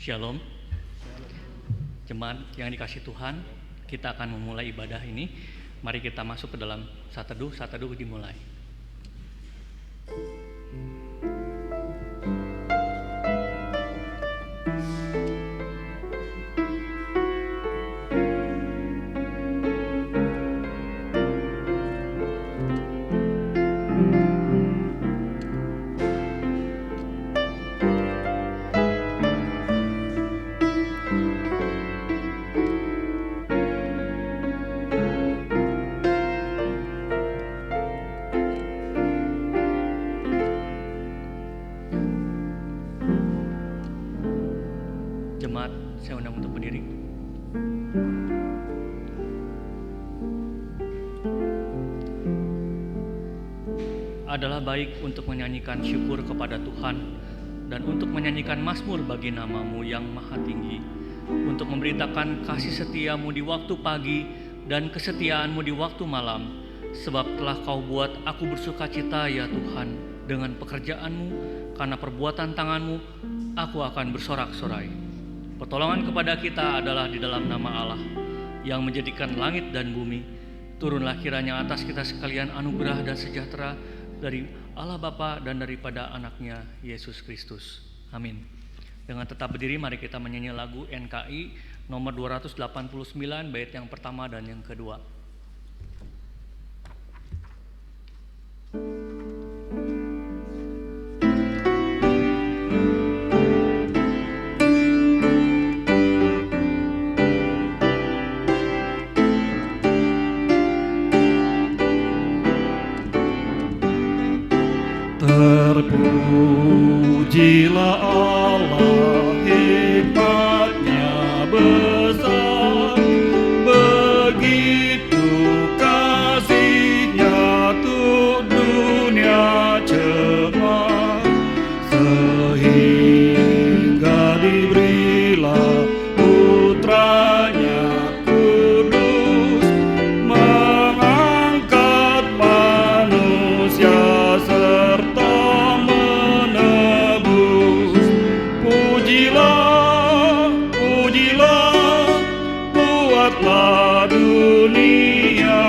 Shalom. Jemaat yang dikasih Tuhan, kita akan memulai ibadah ini. Mari kita masuk ke dalam saat teduh dimulai. Jemaat, saya undang untuk berdiri. Adalah baik untuk menyanyikan syukur kepada Tuhan dan untuk menyanyikan mazmur bagi nama-Mu yang maha tinggi, untuk memberitakan kasih setiamu di waktu pagi dan kesetiaanmu di waktu malam, sebab telah Kau buat aku bersukacita ya Tuhan dengan pekerjaanmu, karena perbuatan tanganmu aku akan bersorak-sorai. Pertolongan kepada kita adalah di dalam nama Allah yang menjadikan langit dan bumi. Turunlah kiranya atas kita sekalian anugerah dan sejahtera dari Allah Bapa dan daripada anaknya Yesus Kristus. Amin. Dengan tetap berdiri, mari kita menyanyi lagu NKI nomor 289 bait yang pertama dan yang kedua. Terpujilah Allah, hikmat-Nya besar, begitu kasih-Nya untuk dunia cemar, sehingga diberilah Putranya kudus, mengangkat manusia serta menebus. Pujilah, pujilah, buatlah dunia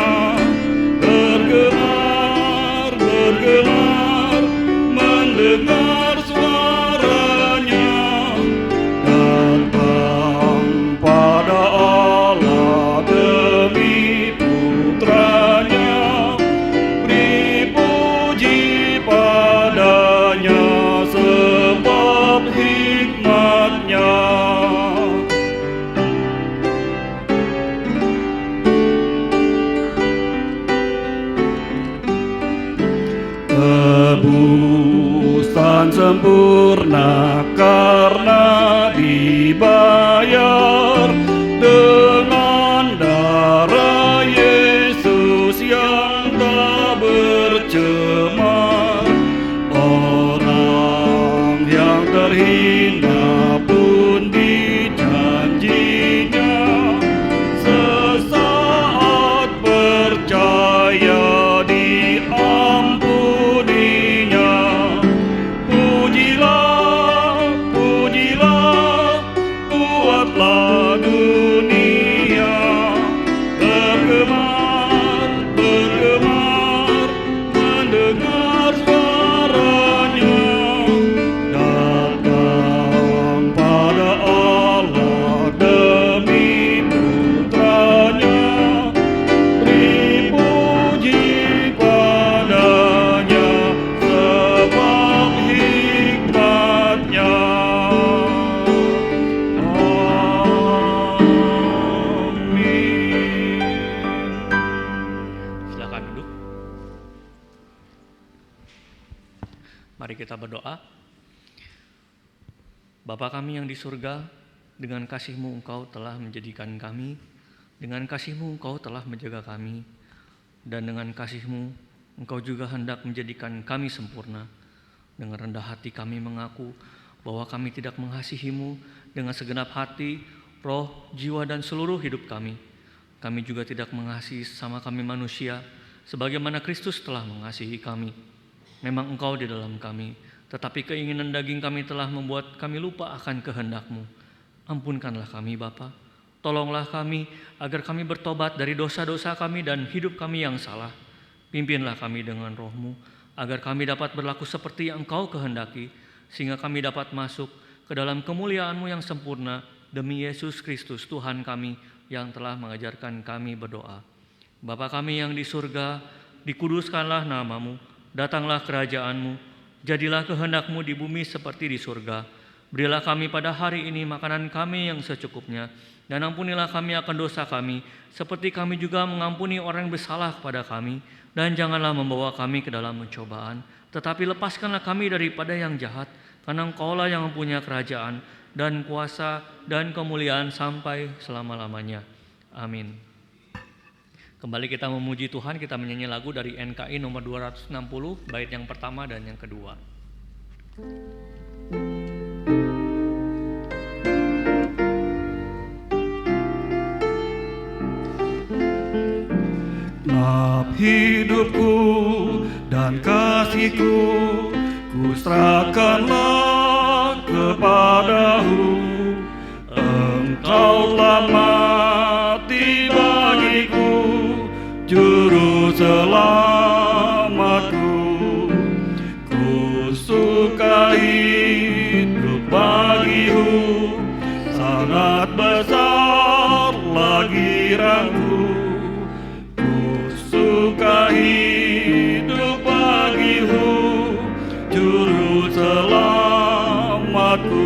bergelar, bergelar, mendengar suaranya. Datang pada Allah demi Putranya, beri puji padanya sebab hikmat-Nya. Tebusan sempurna karena dibayar dengan darah Yesus yang tak bercemar. Orang yang terhina pun dijanjinya, sesaat percaya diampuninya. Pujilah, pujilah, buatlah dunia bergemar, bergemar, mendengar suaranya. Datang pada Allah demi Putranya, beri puji padanya sebab hikmat-Nya. Amin. Silakan duduk. Mari kita berdoa. Bapa kami yang di surga, dengan kasih-Mu Engkau telah menjadikan kami, dengan kasih-Mu Engkau telah menjaga kami, dan dengan kasih-Mu Engkau juga hendak menjadikan kami sempurna. Dengan rendah hati kami mengaku bahwa kami tidak mengasihi-Mu dengan segenap hati, roh, jiwa, dan seluruh hidup kami. Kami juga tidak mengasihi sesama kami manusia, sebagaimana Kristus telah mengasihi kami. Memang Engkau di dalam kami, tetapi keinginan daging kami telah membuat kami lupa akan kehendak-Mu. Ampunkanlah kami Bapa, tolonglah kami agar kami bertobat dari dosa-dosa kami dan hidup kami yang salah. Pimpinlah kami dengan roh-Mu, agar kami dapat berlaku seperti yang Engkau kehendaki, sehingga kami dapat masuk ke dalam kemuliaan-Mu yang sempurna, demi Yesus Kristus Tuhan kami yang telah mengajarkan kami berdoa. Bapa kami yang di surga, dikuduskanlah nama-Mu, datanglah kerajaan-Mu, jadilah kehendak-Mu di bumi seperti di surga. Berilah kami pada hari ini makanan kami yang secukupnya, dan ampunilah kami akan dosa kami, seperti kami juga mengampuni orang yang bersalah kepada kami. Dan janganlah membawa kami ke dalam pencobaan, tetapi lepaskanlah kami daripada yang jahat, karena Engkaulah yang mempunyai kerajaan dan kuasa dan kemuliaan sampai selama-lamanya. Amin. Kembali kita memuji Tuhan, kita menyanyi lagu dari NKI nomor 260, bait yang pertama dan yang kedua. Hidupku dan kasihku, ku serahkanlah kepadamu. Engkau telah mati bagiku, juru selamatku. Ku suka hidup bagimu, sangat besar lagi ranku. Suka hidup bagimu, juru selamatku.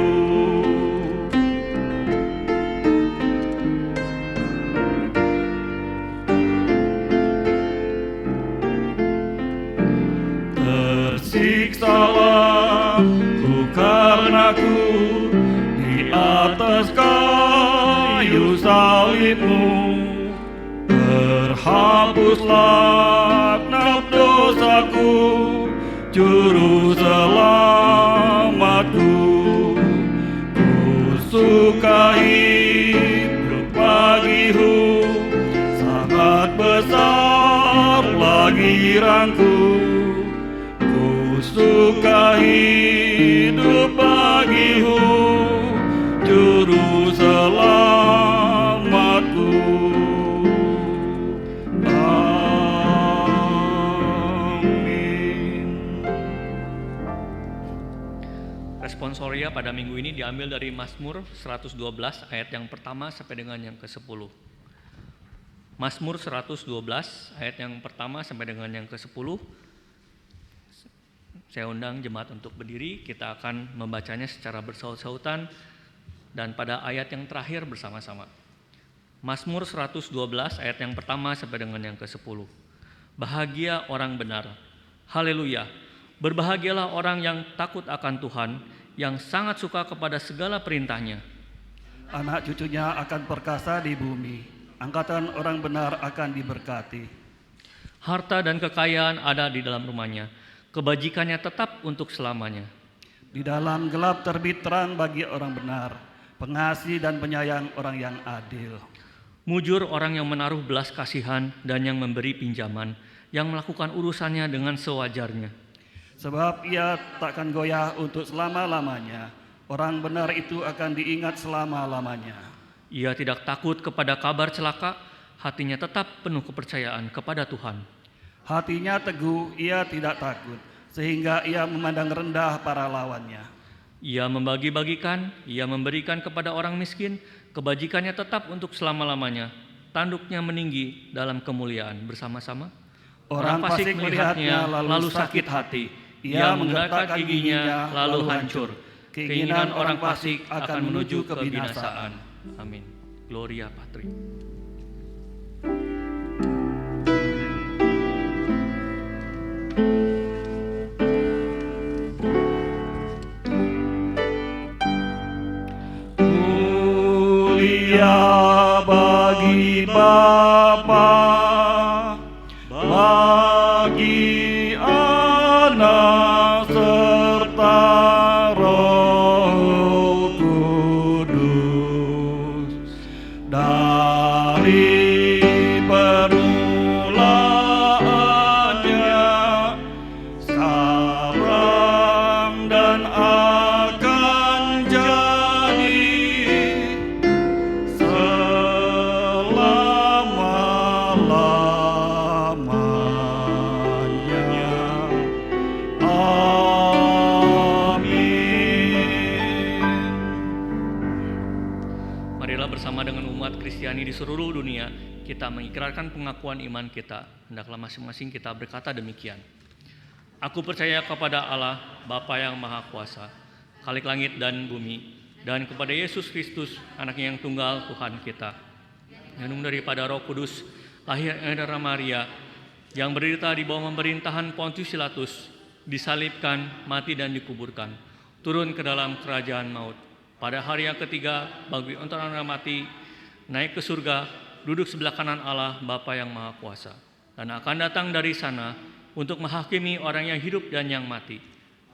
Tersiksalah ku karenaku di atas kayu salibmu. Terhapuslah genap dosaku, juru selamatku. Ku suka hidup bagimu, sangat besar lagi ranku. Ku suka hidup bagimu, juru selamatku. Responsoria pada minggu ini diambil dari Mazmur 112 ayat yang pertama sampai dengan yang ke-10. Mazmur 112 ayat yang pertama sampai dengan yang ke-10. Saya undang jemaat untuk berdiri, kita akan membacanya secara bersaut-sautan dan pada ayat yang terakhir bersama-sama. Mazmur 112 ayat yang pertama sampai dengan yang ke-10. Bahagia orang benar. Haleluya. Berbahagialah orang yang takut akan Tuhan, yang sangat suka kepada segala perintahnya. Anak cucunya akan perkasa di bumi, angkatan orang benar akan diberkati. Harta dan kekayaan ada di dalam rumahnya, kebajikannya tetap untuk selamanya. Di dalam gelap terbit terang bagi orang benar, pengasih dan penyayang orang yang adil. Mujur orang yang menaruh belas kasihan dan yang memberi pinjaman, yang melakukan urusannya dengan sewajarnya. Sebab ia takkan goyah untuk selama-lamanya. Orang benar itu akan diingat selama-lamanya. Ia tidak takut kepada kabar celaka, hatinya tetap penuh kepercayaan kepada Tuhan. Hatinya teguh, ia tidak takut, sehingga ia memandang rendah para lawannya. Ia membagi-bagikan, ia memberikan kepada orang miskin, kebajikannya tetap untuk selama-lamanya. Tanduknya meninggi dalam kemuliaan. Bersama-sama. Orang fasik melihatnya lalu sakit hati. Ia menggertakkan giginya lalu hancur. Keinginan orang fasik akan menuju kebinasaan. Amin. Gloria Patri. Mulia bagi Bapa, bagi Anak serta Roh Kudus, dari permulaannya, sekarang dan akan jadi, Marilah bersama dengan umat Kristiani di seluruh dunia kita mengikrarkan pengakuan iman kita. Hendaklah masing-masing kita berkata demikian. Aku percaya kepada Allah, Bapa yang Maha Kuasa, Khalik langit dan bumi, dan kepada Yesus Kristus, Anaknya yang tunggal, Tuhan kita, yang daripada Roh Kudus, lahir dari Maria, yang berderita di bawah pemerintahan Pontius Pilatus, disalibkan, mati dan dikuburkan, turun ke dalam kerajaan maut. Pada hari yang ketiga, bangkit antara orang mati, naik ke surga, duduk sebelah kanan Allah, Bapa yang Maha Kuasa, dan akan datang dari sana untuk menghakimi orang yang hidup dan yang mati.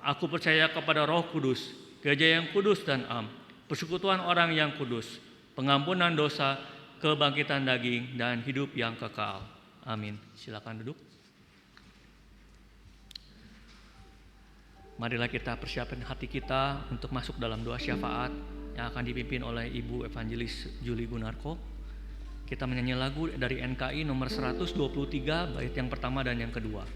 Aku percaya kepada Roh Kudus, Gereja yang kudus dan am, persekutuan orang yang kudus, pengampunan dosa, kebangkitan daging, dan hidup yang kekal. Amin. Silakan duduk. Marilah kita persiapkan hati kita untuk masuk dalam doa syafaat yang akan dipimpin oleh Ibu Evangelis Julie Gunarko. Kita menyanyi lagu dari NKI nomor 123, bait yang pertama dan yang kedua.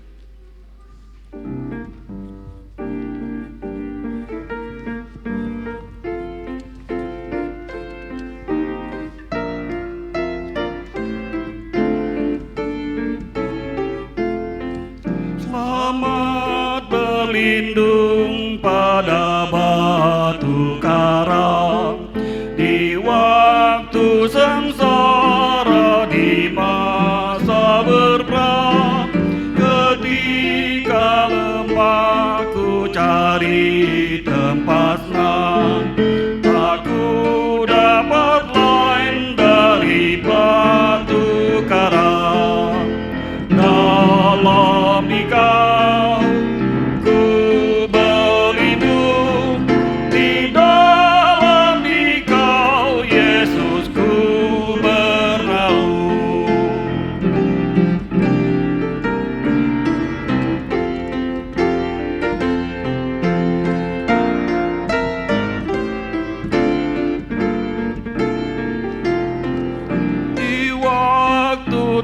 Berlindung pada batu karang di waktu sengsara, di masa berperang, ketika lemah ku cari tempat senang, aku dapat lain dari batu karang. Dalam Dikau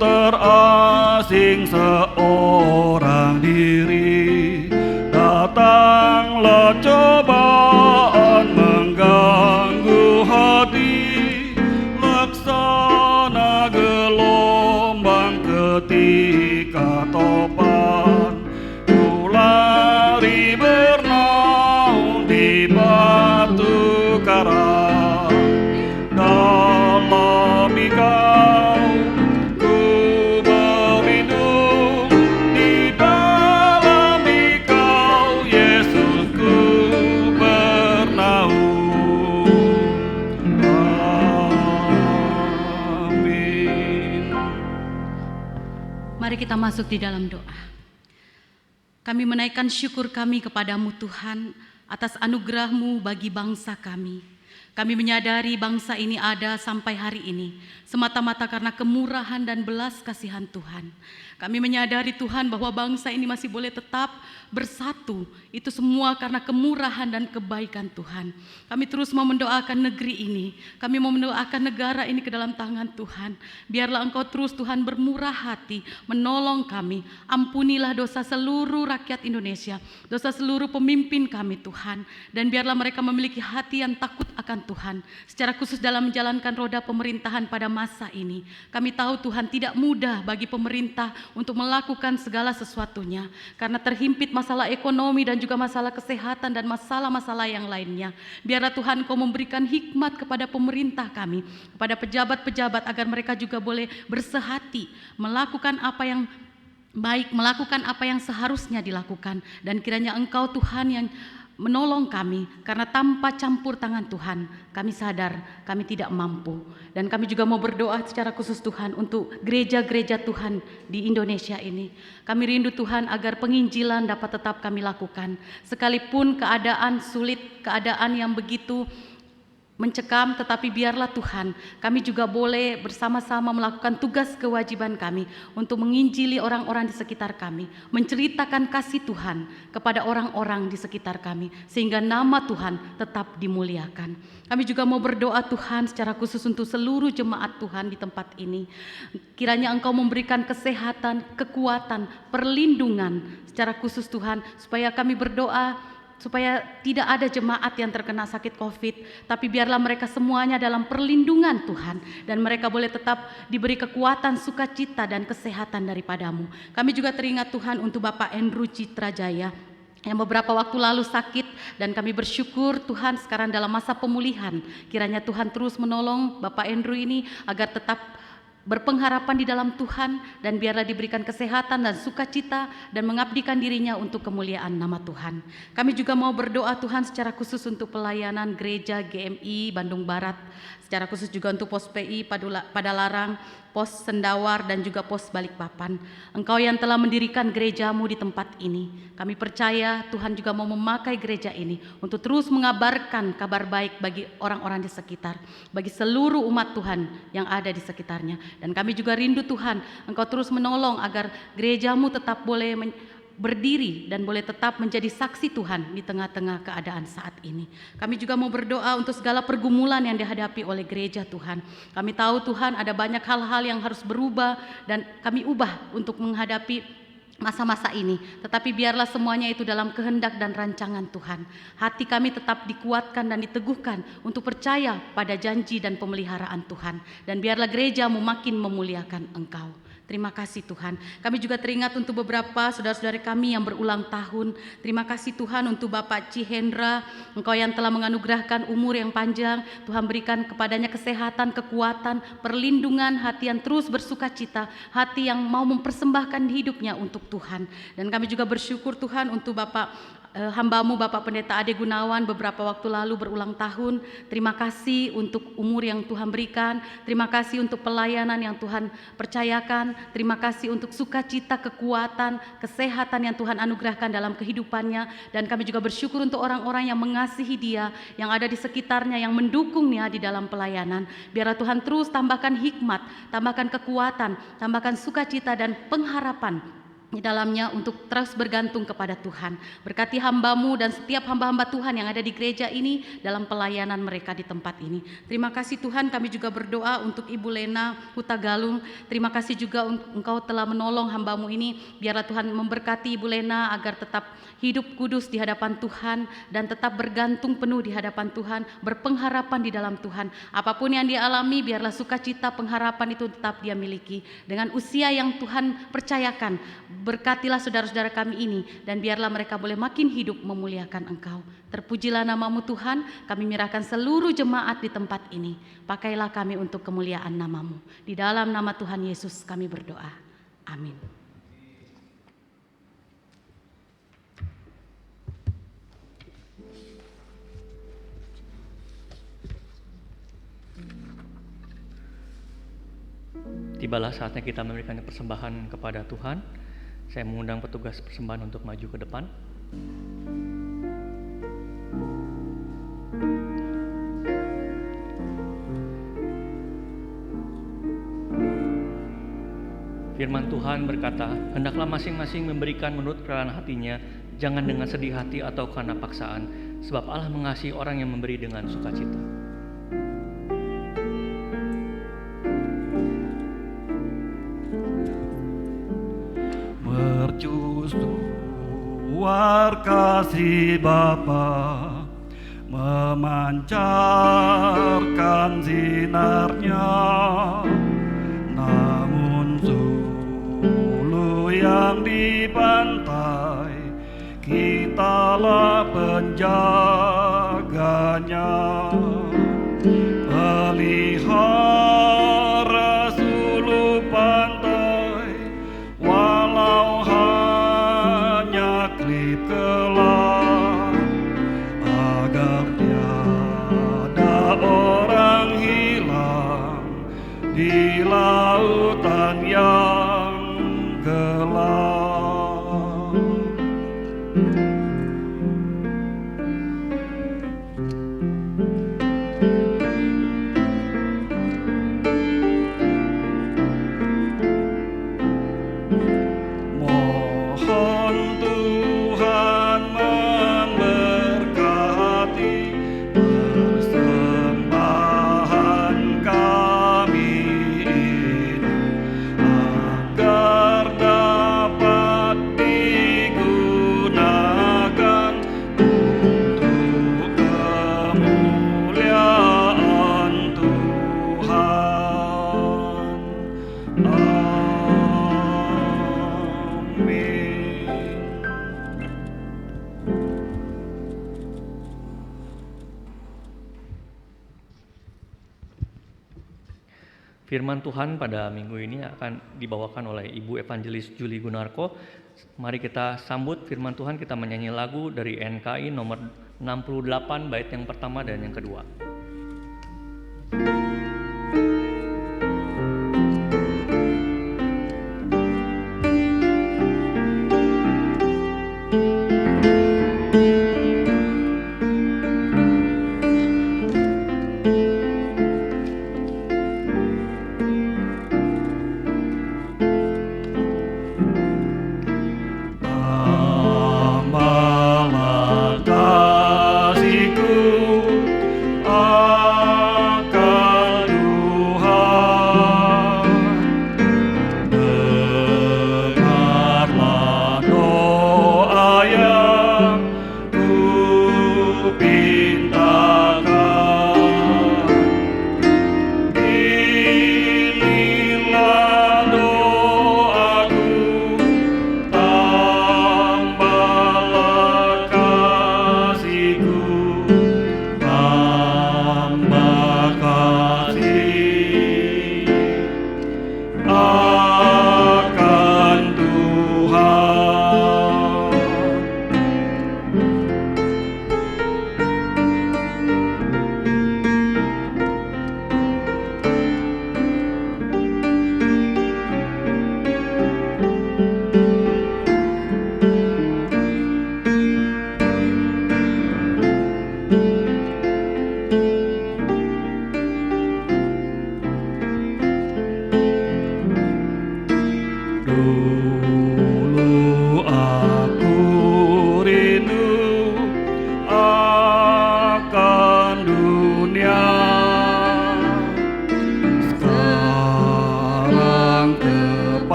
terasing seorang diri, datanglah cobaan mengganggu hati, laksana gelombang ketika topan, ku lari bernaung di batu karang. Dalam Dikau kita masuk di dalam doa. Kami menaikkan syukur kami kepadamu Tuhan atas anugerah-Mu bagi bangsa kami. Kami menyadari bangsa ini ada sampai hari ini semata-mata karena kemurahan dan belas kasihan Tuhan. Kami menyadari Tuhan bahwa bangsa ini masih boleh tetap bersatu. Itu semua karena kemurahan dan kebaikan Tuhan. Kami terus mau mendoakan negeri ini. Kami mau mendoakan negara ini ke dalam tangan Tuhan. Biarlah Engkau terus Tuhan bermurah hati, menolong kami. Ampunilah dosa seluruh rakyat Indonesia, dosa seluruh pemimpin kami Tuhan. Dan biarlah mereka memiliki hati yang takut akan Tuhan. Secara khusus dalam menjalankan roda pemerintahan pada masa ini. Kami tahu Tuhan tidak mudah bagi pemerintah untuk melakukan segala sesuatunya. Karena terhimpit masalah ekonomi dan juga masalah kesehatan dan masalah-masalah yang lainnya. Biarlah Tuhan Kau memberikan hikmat kepada pemerintah kami, kepada pejabat-pejabat agar mereka juga boleh bersehati, melakukan apa yang baik, melakukan apa yang seharusnya dilakukan. Dan kiranya Engkau Tuhan yang menolong kami, karena tanpa campur tangan Tuhan, kami sadar kami tidak mampu. Dan kami juga mau berdoa secara khusus Tuhan untuk gereja-gereja Tuhan di Indonesia ini. Kami rindu Tuhan agar penginjilan dapat tetap kami lakukan. Sekalipun keadaan sulit, keadaan yang begitu mencekam, tetapi biarlah Tuhan kami juga boleh bersama-sama melakukan tugas kewajiban kami untuk menginjili orang-orang di sekitar kami, menceritakan kasih Tuhan kepada orang-orang di sekitar kami, sehingga nama Tuhan tetap dimuliakan. Kami juga mau berdoa Tuhan secara khusus untuk seluruh jemaat Tuhan di tempat ini. Kiranya Engkau memberikan kesehatan, kekuatan, perlindungan secara khusus Tuhan, supaya kami berdoa supaya tidak ada jemaat yang terkena sakit COVID, tapi biarlah mereka semuanya dalam perlindungan Tuhan, dan mereka boleh tetap diberi kekuatan, sukacita, dan kesehatan daripadamu. Kami juga teringat Tuhan untuk Bapak Andrew Citra Jaya yang beberapa waktu lalu sakit, dan kami bersyukur Tuhan sekarang dalam masa pemulihan. Kiranya Tuhan terus menolong Bapak Andrew ini agar tetap berpengharapan di dalam Tuhan, dan biarlah diberikan kesehatan dan sukacita dan mengabdikan dirinya untuk kemuliaan nama Tuhan. Kami juga mau berdoa Tuhan secara khusus untuk pelayanan gereja GMI Bandung Barat, secara khusus juga untuk pos PI Padalarang, pos Sendawar, dan juga pos Balikpapan. Engkau yang telah mendirikan gerejamu di tempat ini, kami percaya Tuhan juga mau memakai gereja ini untuk terus mengabarkan kabar baik bagi orang-orang di sekitar, bagi seluruh umat Tuhan yang ada di sekitarnya. Dan kami juga rindu Tuhan, Engkau terus menolong agar gerejamu tetap boleh berdiri dan boleh tetap menjadi saksi Tuhan di tengah-tengah keadaan saat ini. Kami juga mau berdoa untuk segala pergumulan yang dihadapi oleh gereja Tuhan. Kami tahu Tuhan ada banyak hal-hal yang harus berubah, dan kami ubah untuk menghadapi masa-masa ini, tetapi biarlah semuanya itu dalam kehendak dan rancangan Tuhan. Hati kami tetap dikuatkan dan diteguhkan untuk percaya pada janji dan pemeliharaan Tuhan, dan biarlah gerejamu makin memuliakan Engkau. Terima kasih Tuhan. Kami juga teringat untuk beberapa saudara-saudari kami yang berulang tahun. Terima kasih Tuhan untuk Bapak Cihendra, Engkau yang telah menganugerahkan umur yang panjang. Tuhan berikan kepadanya kesehatan, kekuatan, perlindungan, hati yang terus bersukacita, hati yang mau mempersembahkan hidupnya untuk Tuhan. Dan kami juga bersyukur Tuhan untuk Bapak hamba-Mu Bapak Pendeta Ade Gunawan beberapa waktu lalu berulang tahun. Terima kasih untuk umur yang Tuhan berikan. Terima kasih untuk pelayanan yang Tuhan percayakan. Terima kasih untuk sukacita, kekuatan, kesehatan yang Tuhan anugerahkan dalam kehidupannya. Dan kami juga bersyukur untuk orang-orang yang mengasihi dia, yang ada di sekitarnya, yang mendukungnya di dalam pelayanan. Biarlah Tuhan terus tambahkan hikmat, tambahkan kekuatan, tambahkan sukacita dan pengharapan di dalamnya untuk terus bergantung kepada Tuhan. Berkati hamba-Mu dan setiap hamba-hamba Tuhan yang ada di gereja ini dalam pelayanan mereka di tempat ini. Terima kasih Tuhan. Kami juga berdoa untuk Ibu Lena Huta Galung. Terima kasih juga Engkau telah menolong hamba-Mu ini. Biarlah Tuhan memberkati Ibu Lena agar tetap hidup kudus di hadapan Tuhan dan tetap bergantung penuh di hadapan Tuhan, berpengharapan di dalam Tuhan. Apapun yang dia alami, biarlah sukacita, pengharapan itu tetap dia miliki. Dengan usia yang Tuhan percayakan, berkatilah saudara-saudara kami ini, dan biarlah mereka boleh makin hidup memuliakan Engkau. Terpujilah nama-Mu Tuhan. Kami menyerahkan seluruh jemaat di tempat ini. Pakailah kami untuk kemuliaan nama-Mu. Di dalam nama Tuhan Yesus kami berdoa. Amin. Tibalah saatnya kita memberikan persembahan kepada Tuhan. Saya mengundang petugas persembahan untuk maju ke depan. Firman Tuhan berkata, hendaklah masing-masing memberikan menurut kerelaan hatinya, jangan dengan sedih hati atau karena paksaan, sebab Allah mengasihi orang yang memberi dengan sukacita. Mercusuar kasih Bapa, memancarkan sinarnya, namun sulu yang di pantai, kitalah penjaganya. Pelihara sulu pantai, walau hanya klip kelak, agar tiada orang hilang di lautan yang gelap. Firman Tuhan pada minggu ini akan dibawakan oleh Ibu Evangelis Julie Gunarko. Mari kita sambut firman Tuhan, kita menyanyi lagu dari NKI nomor 68 bait yang pertama dan yang kedua.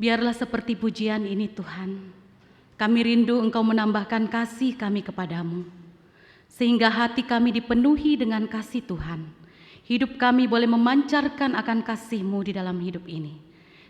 Biarlah seperti pujian ini Tuhan, kami rindu Engkau menambahkan kasih kami kepadamu, sehingga hati kami dipenuhi dengan kasih Tuhan. Hidup kami boleh memancarkan akan kasih-Mu di dalam hidup ini.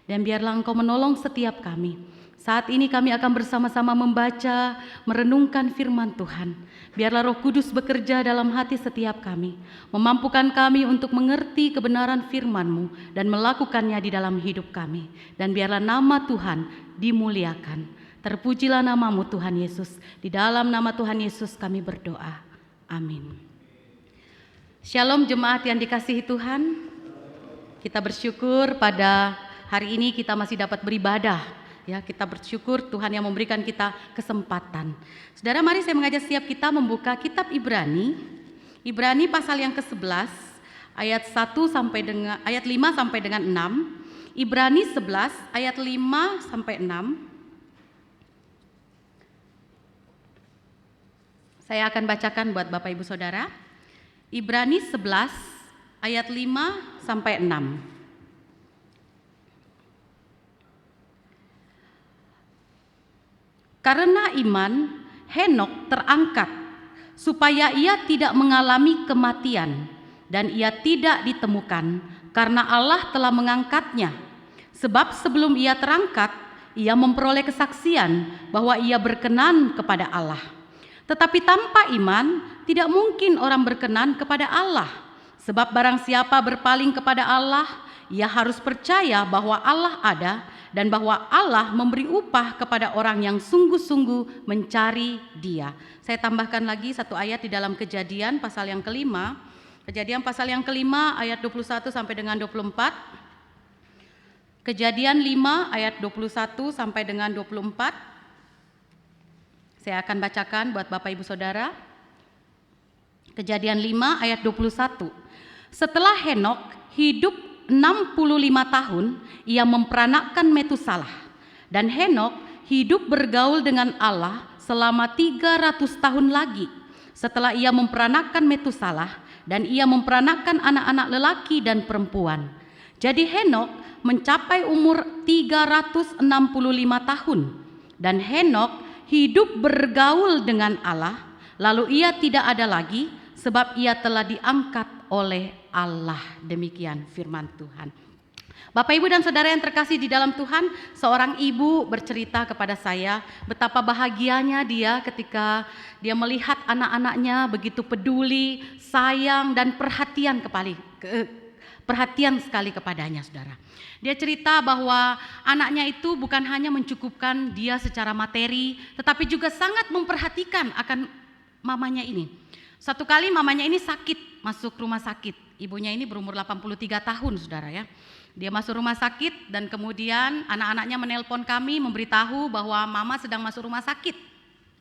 Dan biarlah Engkau menolong setiap kami. Saat ini kami akan bersama-sama membaca, merenungkan firman Tuhan. Biarlah Roh Kudus bekerja dalam hati setiap kami, memampukan kami untuk mengerti kebenaran firman-Mu dan melakukannya di dalam hidup kami. Dan biarlah nama Tuhan dimuliakan. Terpujilah nama-Mu Tuhan Yesus. Di dalam nama Tuhan Yesus kami berdoa. Amin. Shalom jemaat yang dikasihi Tuhan. Kita bersyukur pada hari ini kita masih dapat beribadah. Ya, kita bersyukur Tuhan yang memberikan kita kesempatan. Saudara, mari saya mengajak setiap kita membuka kitab Ibrani. Ibrani pasal yang ke-11 ayat 1 sampai dengan ayat 5 sampai dengan 6. Ibrani 11 ayat 5 sampai 6. Saya akan bacakan buat Bapak Ibu Saudara. Ibrani 11 ayat 5 sampai 6. Karena iman, Henok terangkat supaya ia tidak mengalami kematian, dan ia tidak ditemukan karena Allah telah mengangkatnya. Sebab sebelum ia terangkat, ia memperoleh kesaksian bahwa ia berkenan kepada Allah. Tetapi tanpa iman, tidak mungkin orang berkenan kepada Allah. Sebab barang siapa berpaling kepada Allah, ia harus percaya bahwa Allah ada, dan bahwa Allah memberi upah kepada orang yang sungguh-sungguh mencari Dia. Saya tambahkan lagi satu ayat di dalam Kejadian pasal yang kelima. Kejadian pasal yang kelima ayat 21 sampai dengan 24. Kejadian 5 ayat 21 sampai dengan 24. Saya akan bacakan buat Bapak Ibu Saudara. Kejadian 5 ayat 21. Setelah Henok hidup 65 tahun, ia memperanakkan Metusalah. Dan Henokh hidup bergaul dengan Allah selama 300 tahun lagi setelah ia memperanakan Metusalah, dan ia memperanakan anak-anak lelaki dan perempuan. Jadi Henokh mencapai umur 365 tahun, dan Henokh hidup bergaul dengan Allah, lalu ia tidak ada lagi sebab ia telah diangkat oleh Allah. Demikian firman Tuhan. Bapak, Ibu, dan saudara yang terkasih di dalam Tuhan, seorang ibu bercerita kepada saya betapa bahagianya dia ketika dia melihat anak-anaknya begitu peduli, sayang, dan perhatian sekali kepadanya, saudara. Dia cerita bahwa anaknya itu bukan hanya mencukupkan dia secara materi, tetapi juga sangat memperhatikan akan mamanya ini. Satu kali mamanya ini sakit, masuk rumah sakit. Ibunya ini berumur 83 tahun, saudara ya. Dia masuk rumah sakit dan kemudian anak-anaknya menelpon kami memberitahu bahwa mama sedang masuk rumah sakit.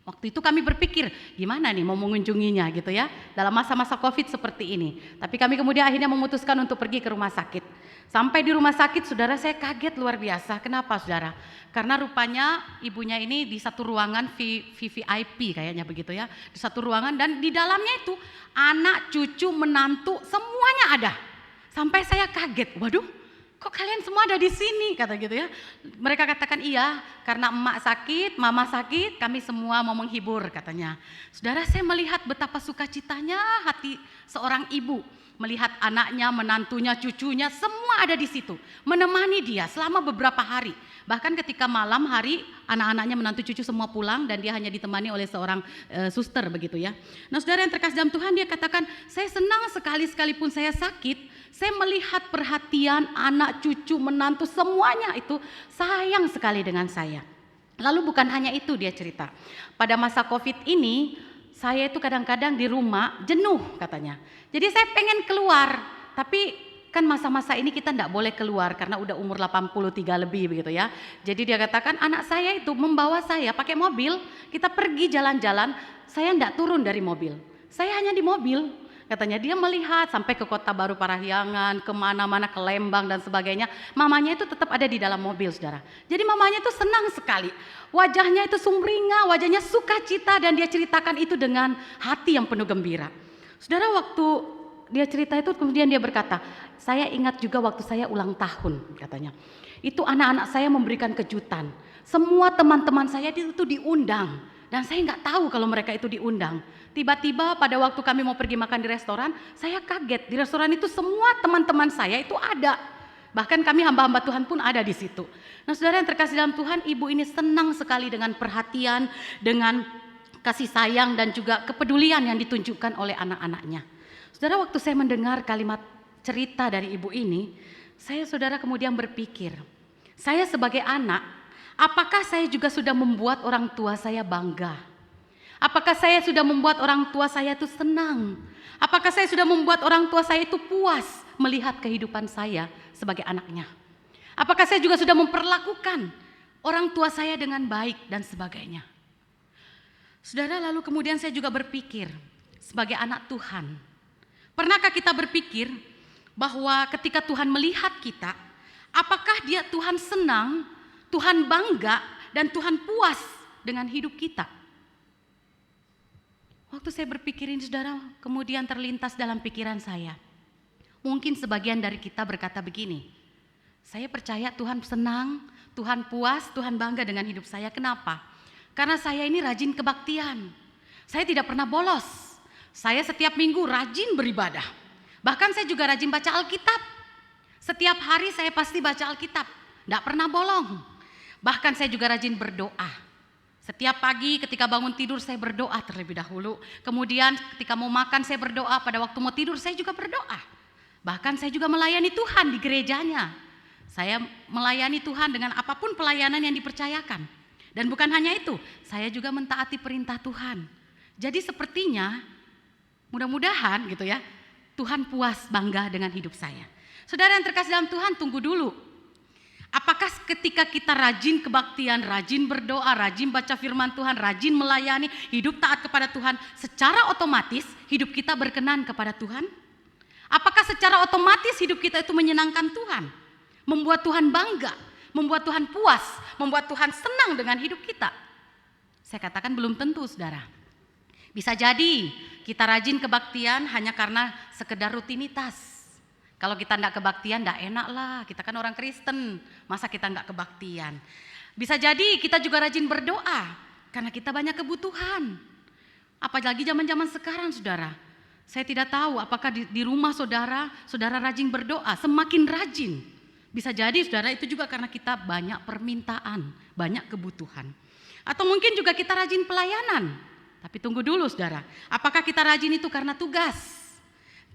Waktu itu kami berpikir gimana nih mau mengunjunginya gitu ya dalam masa-masa COVID seperti ini. Tapi kami kemudian akhirnya memutuskan untuk pergi ke rumah sakit. Sampai di rumah sakit, saudara, saya kaget luar biasa. Kenapa, saudara? Karena rupanya ibunya ini di satu ruangan VVIP kayaknya begitu ya. Di satu ruangan dan di dalamnya itu anak, cucu, menantu semuanya ada. Sampai saya kaget. Waduh, kok kalian semua ada di sini, kata gitu ya. Mereka katakan iya, karena emak sakit, mama sakit, kami semua mau menghibur, katanya. Saudara, saya melihat betapa sukacitanya hati seorang ibu melihat anaknya, menantunya, cucunya semua ada di situ, menemani dia selama beberapa hari. Bahkan ketika malam hari anak-anaknya, menantu, cucu semua pulang dan dia hanya ditemani oleh seorang suster begitu ya. Nah, saudara yang terkasih dalam Tuhan, dia katakan, saya senang sekali sekalipun saya sakit, saya melihat perhatian anak, cucu, menantu semuanya itu sayang sekali dengan saya. Lalu bukan hanya itu, dia cerita. Pada masa COVID ini, saya itu kadang-kadang di rumah jenuh katanya. Jadi saya pengen keluar, tapi kan masa-masa ini kita tidak boleh keluar karena udah umur 83 lebih begitu ya. Jadi dia katakan anak saya itu membawa saya pakai mobil, kita pergi jalan-jalan, saya tidak turun dari mobil. Saya hanya di mobil. Katanya dia melihat sampai ke Kota Baru Parahyangan, kemana-mana, ke Lembang dan sebagainya. Mamanya itu tetap ada di dalam mobil, saudara. Jadi mamanya itu senang sekali. Wajahnya itu sumringah, wajahnya sukacita, dan dia ceritakan itu dengan hati yang penuh gembira. Saudara, waktu dia cerita itu kemudian dia berkata, saya ingat juga waktu saya ulang tahun, katanya. Itu anak-anak saya memberikan kejutan. Semua teman-teman saya itu diundang. Dan saya nggak tahu kalau mereka itu diundang. Tiba-tiba pada waktu kami mau pergi makan di restoran, saya kaget. Di restoran itu semua teman-teman saya itu ada. Bahkan kami hamba-hamba Tuhan pun ada di situ. Nah, saudara yang terkasih dalam Tuhan, ibu ini senang sekali dengan perhatian, dengan kasih sayang dan juga kepedulian yang ditunjukkan oleh anak-anaknya. Saudara, waktu saya mendengar kalimat cerita dari ibu ini, saya, saudara, kemudian berpikir, saya sebagai anak, apakah saya juga sudah membuat orang tua saya bangga? Apakah saya sudah membuat orang tua saya itu senang? Apakah saya sudah membuat orang tua saya itu puas melihat kehidupan saya sebagai anaknya? Apakah saya juga sudah memperlakukan orang tua saya dengan baik dan sebagainya? Saudara, lalu kemudian saya juga berpikir sebagai anak Tuhan, pernahkah kita berpikir bahwa ketika Tuhan melihat kita, apakah Tuhan senang, Tuhan bangga, dan Tuhan puas dengan hidup kita? Waktu saya berpikir ini, saudara, kemudian terlintas dalam pikiran saya. Mungkin sebagian dari kita berkata begini, saya percaya Tuhan senang, Tuhan puas, Tuhan bangga dengan hidup saya. Kenapa? Karena saya ini rajin kebaktian. Saya tidak pernah bolos. Saya setiap minggu rajin beribadah. Bahkan saya juga rajin baca Alkitab. Setiap hari saya pasti baca Alkitab. Tidak pernah bolong. Bahkan saya juga rajin berdoa. Setiap pagi ketika bangun tidur saya berdoa terlebih dahulu. Kemudian ketika mau makan saya berdoa. Pada waktu mau tidur saya juga berdoa. Bahkan saya juga melayani Tuhan di gerejanya. Saya melayani Tuhan dengan apapun pelayanan yang dipercayakan. Dan bukan hanya itu, saya juga mentaati perintah Tuhan. Jadi sepertinya mudah-mudahan gitu ya, Tuhan puas bangga dengan hidup saya. Saudara yang terkasih dalam Tuhan, tunggu dulu. Apakah ketika kita rajin kebaktian, rajin berdoa, rajin baca firman Tuhan, rajin melayani, hidup taat kepada Tuhan, secara otomatis hidup kita berkenan kepada Tuhan? Apakah secara otomatis hidup kita itu menyenangkan Tuhan? Membuat Tuhan bangga? membuat Tuhan puas, membuat Tuhan senang dengan hidup kita? Saya katakan belum tentu, saudara. Bisa jadi kita rajin kebaktian hanya karena sekedar rutinitas. Kalau kita enggak kebaktian, enggak enak lah. Kita kan orang Kristen, masa kita enggak kebaktian? Bisa jadi kita juga rajin berdoa karena kita banyak kebutuhan. Apalagi zaman-zaman sekarang, saudara. Saya tidak tahu apakah di rumah saudara rajin berdoa, semakin rajin. Bisa jadi, saudara, itu juga karena kita banyak permintaan, banyak kebutuhan. Atau mungkin juga kita rajin pelayanan. Tapi tunggu dulu, saudara. Apakah kita rajin itu karena tugas?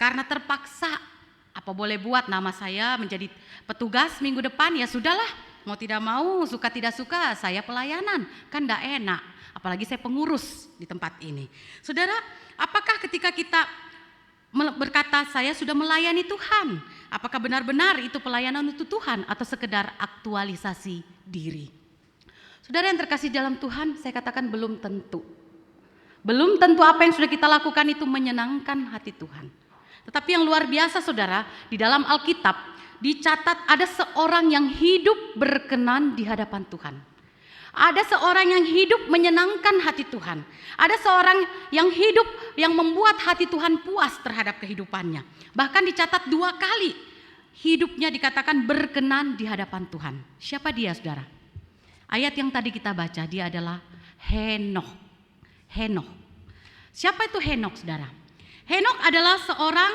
Karena terpaksa? Apa boleh buat nama saya menjadi petugas minggu depan? Ya sudahlah, mau tidak mau, suka tidak suka, saya pelayanan. Kan enggak enak, apalagi saya pengurus di tempat ini. Saudara, apakah ketika kita berkata saya sudah melayani Tuhan, apakah benar-benar itu pelayanan untuk Tuhan atau sekedar aktualisasi diri? Saudara yang terkasih dalam Tuhan, saya katakan belum tentu. Belum tentu apa yang sudah kita lakukan itu menyenangkan hati Tuhan. Tetapi yang luar biasa, saudara, di dalam Alkitab dicatat ada seorang yang hidup berkenan di hadapan Tuhan. Ada seorang yang hidup menyenangkan hati Tuhan. Ada seorang yang hidup yang membuat hati Tuhan puas terhadap kehidupannya. Bahkan dicatat 2 kali hidupnya dikatakan berkenan di hadapan Tuhan. Siapa dia, saudara? Ayat yang tadi kita baca, dia adalah Henokh. Henokh. Siapa itu Henokh, saudara? Henokh adalah seorang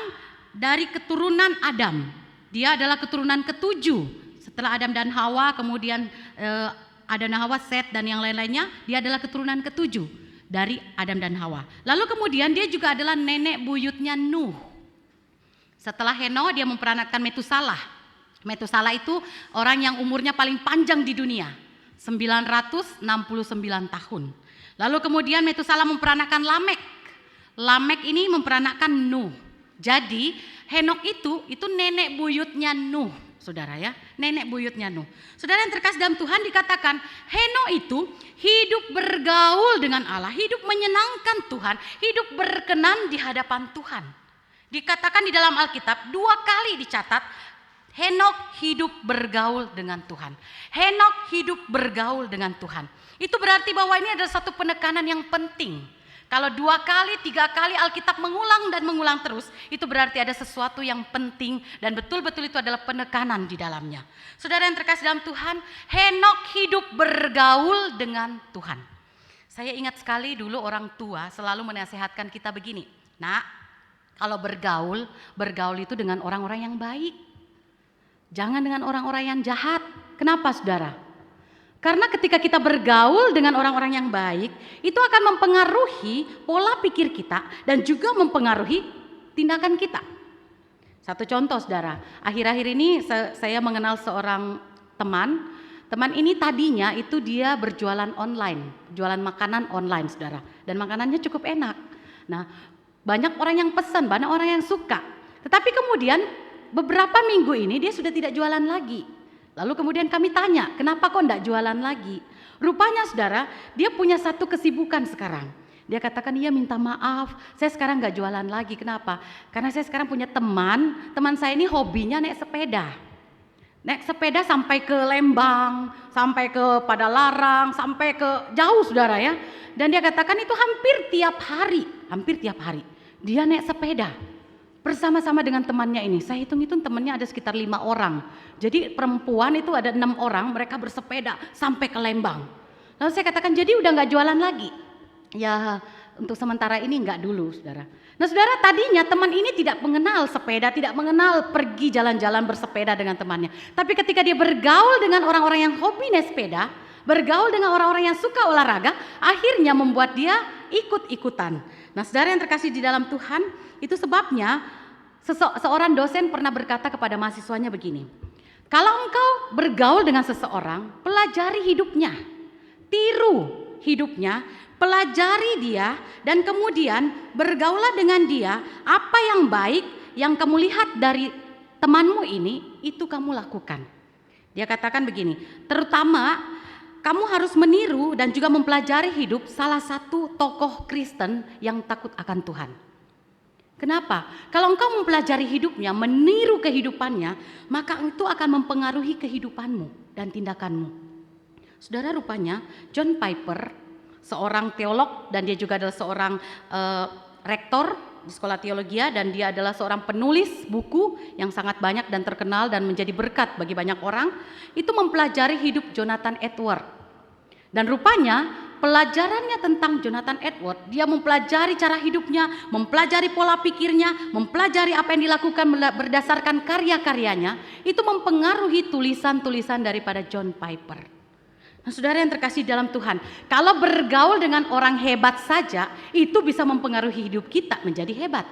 dari keturunan Adam. Dia adalah keturunan ke-7 setelah Adam dan Hawa, kemudian Adam dan Hawa, Set dan yang lain-lainnya. Dia adalah keturunan ke-7 dari Adam dan Hawa. Lalu kemudian dia juga adalah nenek buyutnya Nuh. Setelah Henokh dia memperanakkan Metusalah. Metusalah itu orang yang umurnya paling panjang di dunia, 969 tahun. Lalu kemudian Metusalah memperanakkan Lamek. Lamek ini memperanakkan Nuh. Jadi Henokh itu nenek buyutnya Nuh, saudara ya, nenek buyutnya Nuh. Saudara yang terkasih dalam Tuhan, dikatakan Henokh itu hidup bergaul dengan Allah, hidup menyenangkan Tuhan, hidup berkenan di hadapan Tuhan. Dikatakan di dalam Alkitab 2 kali dicatat Henokh hidup bergaul dengan Tuhan. Henokh hidup bergaul dengan Tuhan. Itu berarti bahwa ini adalah satu penekanan yang penting. Kalau 2 kali, 3 kali Alkitab mengulang dan mengulang terus, itu berarti ada sesuatu yang penting dan betul-betul itu adalah penekanan di dalamnya. Saudara yang terkasih dalam Tuhan, Henokh hidup bergaul dengan Tuhan. Saya ingat sekali dulu orang tua selalu menasihatkan kita begini, nak, kalau bergaul itu dengan orang-orang yang baik. Jangan dengan orang-orang yang jahat. Kenapa, saudara? Karena ketika kita bergaul dengan orang-orang yang baik, itu akan mempengaruhi pola pikir kita dan juga mempengaruhi tindakan kita. Satu contoh, saudara, akhir-akhir ini saya mengenal seorang teman. Teman ini tadinya itu dia berjualan online, jualan makanan online, saudara. Dan makanannya cukup enak. Nah, banyak orang yang pesan, banyak orang yang suka. Tetapi kemudian beberapa minggu ini dia sudah tidak jualan lagi. Lalu kemudian kami tanya, kenapa kok enggak jualan lagi? Rupanya, saudara, dia punya satu kesibukan sekarang. Dia katakan, iya minta maaf, saya sekarang enggak jualan lagi. Kenapa? Karena saya sekarang punya teman saya ini hobinya naik sepeda. Naik sepeda sampai ke Lembang, sampai ke Padalarang, sampai ke jauh, saudara ya. Dan dia katakan itu hampir tiap hari dia naik sepeda. Bersama-sama dengan temannya ini, saya hitung-hitung temannya ada sekitar 5 orang. Jadi perempuan itu ada 6 orang, mereka bersepeda sampai ke Lembang. Lalu saya katakan, jadi udah gak jualan lagi? Ya untuk sementara ini enggak dulu, saudara. Nah, saudara, tadinya teman ini tidak mengenal sepeda, tidak mengenal pergi jalan-jalan bersepeda dengan temannya. Tapi ketika dia bergaul dengan orang-orang yang hobi naik sepeda, bergaul dengan orang-orang yang suka olahraga, akhirnya membuat dia ikut-ikutan. Nah, saudara yang terkasih di dalam Tuhan, itu sebabnya seorang dosen pernah berkata kepada mahasiswanya begini, kalau engkau bergaul dengan seseorang, pelajari hidupnya, tiru hidupnya, pelajari dia, dan kemudian bergaulah dengan dia. Apa yang baik yang kamu lihat dari temanmu ini, itu kamu lakukan. Dia katakan begini, terutama kamu harus meniru dan juga mempelajari hidup salah satu tokoh Kristen yang takut akan Tuhan. Kenapa? Kalau engkau mempelajari hidupnya, meniru kehidupannya, maka itu akan mempengaruhi kehidupanmu dan tindakanmu. Saudara, rupanya John Piper, seorang teolog dan dia juga adalah seorang rektor di sekolah teologi, dan dia adalah seorang penulis buku yang sangat banyak dan terkenal dan menjadi berkat bagi banyak orang, itu mempelajari hidup Jonathan Edwards. Dan rupanya pelajarannya tentang Jonathan Edwards, dia mempelajari cara hidupnya, mempelajari pola pikirnya, mempelajari apa yang dilakukan berdasarkan karya-karyanya, itu mempengaruhi tulisan-tulisan daripada John Piper. Nah, saudara yang terkasih dalam Tuhan, kalau bergaul dengan orang hebat saja, itu bisa mempengaruhi hidup kita menjadi hebat.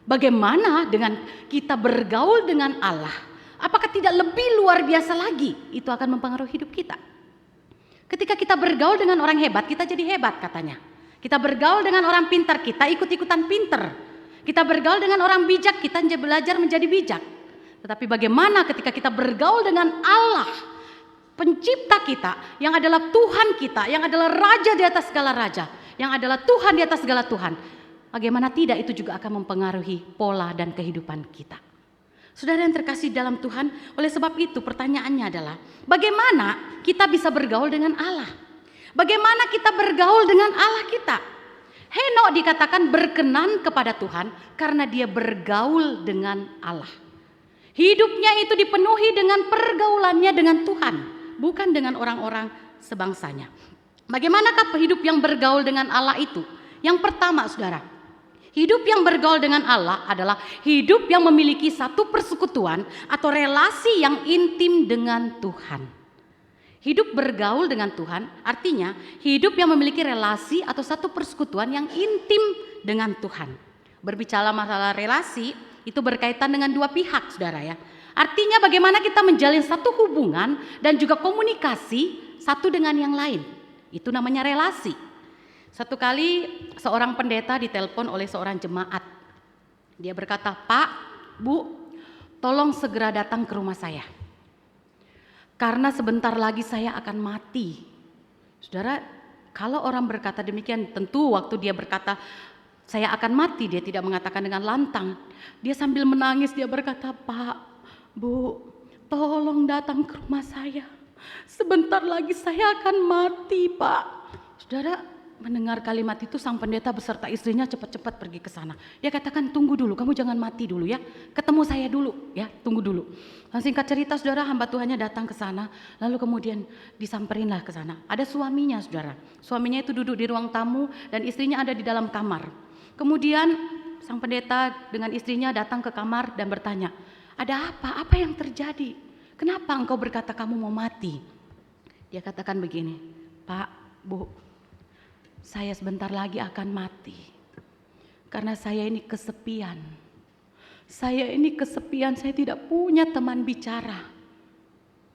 Bagaimana dengan kita bergaul dengan Allah? Apakah tidak lebih luar biasa lagi? Itu akan mempengaruhi hidup kita. Ketika kita bergaul dengan orang hebat, kita jadi hebat katanya. Kita bergaul dengan orang pintar, kita ikut-ikutan pintar. Kita bergaul dengan orang bijak, kita belajar menjadi bijak. Tetapi bagaimana ketika kita bergaul dengan Allah, Pencipta kita, yang adalah Tuhan kita, yang adalah Raja di atas segala raja, yang adalah Tuhan di atas segala Tuhan. Bagaimana tidak, itu juga akan mempengaruhi pola dan kehidupan kita. Saudara yang terkasih dalam Tuhan, oleh sebab itu pertanyaannya adalah, bagaimana kita bisa bergaul dengan Allah? Bagaimana kita bergaul dengan Allah kita? Henok dikatakan berkenan kepada Tuhan karena dia bergaul dengan Allah. Hidupnya itu dipenuhi dengan pergaulannya dengan Tuhan, bukan dengan orang-orang sebangsanya. Bagaimanakah hidup yang bergaul dengan Allah itu? Yang pertama, saudara, hidup yang bergaul dengan Allah adalah hidup yang memiliki satu persekutuan atau relasi yang intim dengan Tuhan. Hidup bergaul dengan Tuhan artinya hidup yang memiliki relasi atau satu persekutuan yang intim dengan Tuhan. Berbicara masalah relasi itu berkaitan dengan dua pihak, saudara ya. Artinya bagaimana kita menjalin satu hubungan dan juga komunikasi satu dengan yang lain. Itu namanya relasi. Satu kali seorang pendeta ditelepon oleh seorang jemaat. Dia berkata, "Pak, Bu, tolong segera datang ke rumah saya. Karena sebentar lagi saya akan mati." Saudara, kalau orang berkata demikian, tentu waktu dia berkata saya akan mati, dia tidak mengatakan dengan lantang. Dia sambil menangis, dia berkata, "Pak, Bu, tolong datang ke rumah saya. Sebentar lagi saya akan mati, Pak." Saudara, mendengar kalimat itu, sang pendeta beserta istrinya cepat-cepat pergi ke sana. Dia katakan, "Tunggu dulu, kamu jangan mati dulu ya. Ketemu saya dulu ya, tunggu dulu." Singkat cerita, saudara, hamba Tuhannya datang ke sana, lalu kemudian disamperinlah ke sana. Ada suaminya, saudara. Suaminya itu duduk di ruang tamu dan istrinya ada di dalam kamar. Kemudian sang pendeta dengan istrinya datang ke kamar dan bertanya, "Ada apa? Apa yang terjadi? Kenapa engkau berkata kamu mau mati?" Dia katakan begini, "Pak, Bu, saya sebentar lagi akan mati. Karena saya ini kesepian. Saya ini kesepian, saya tidak punya teman bicara."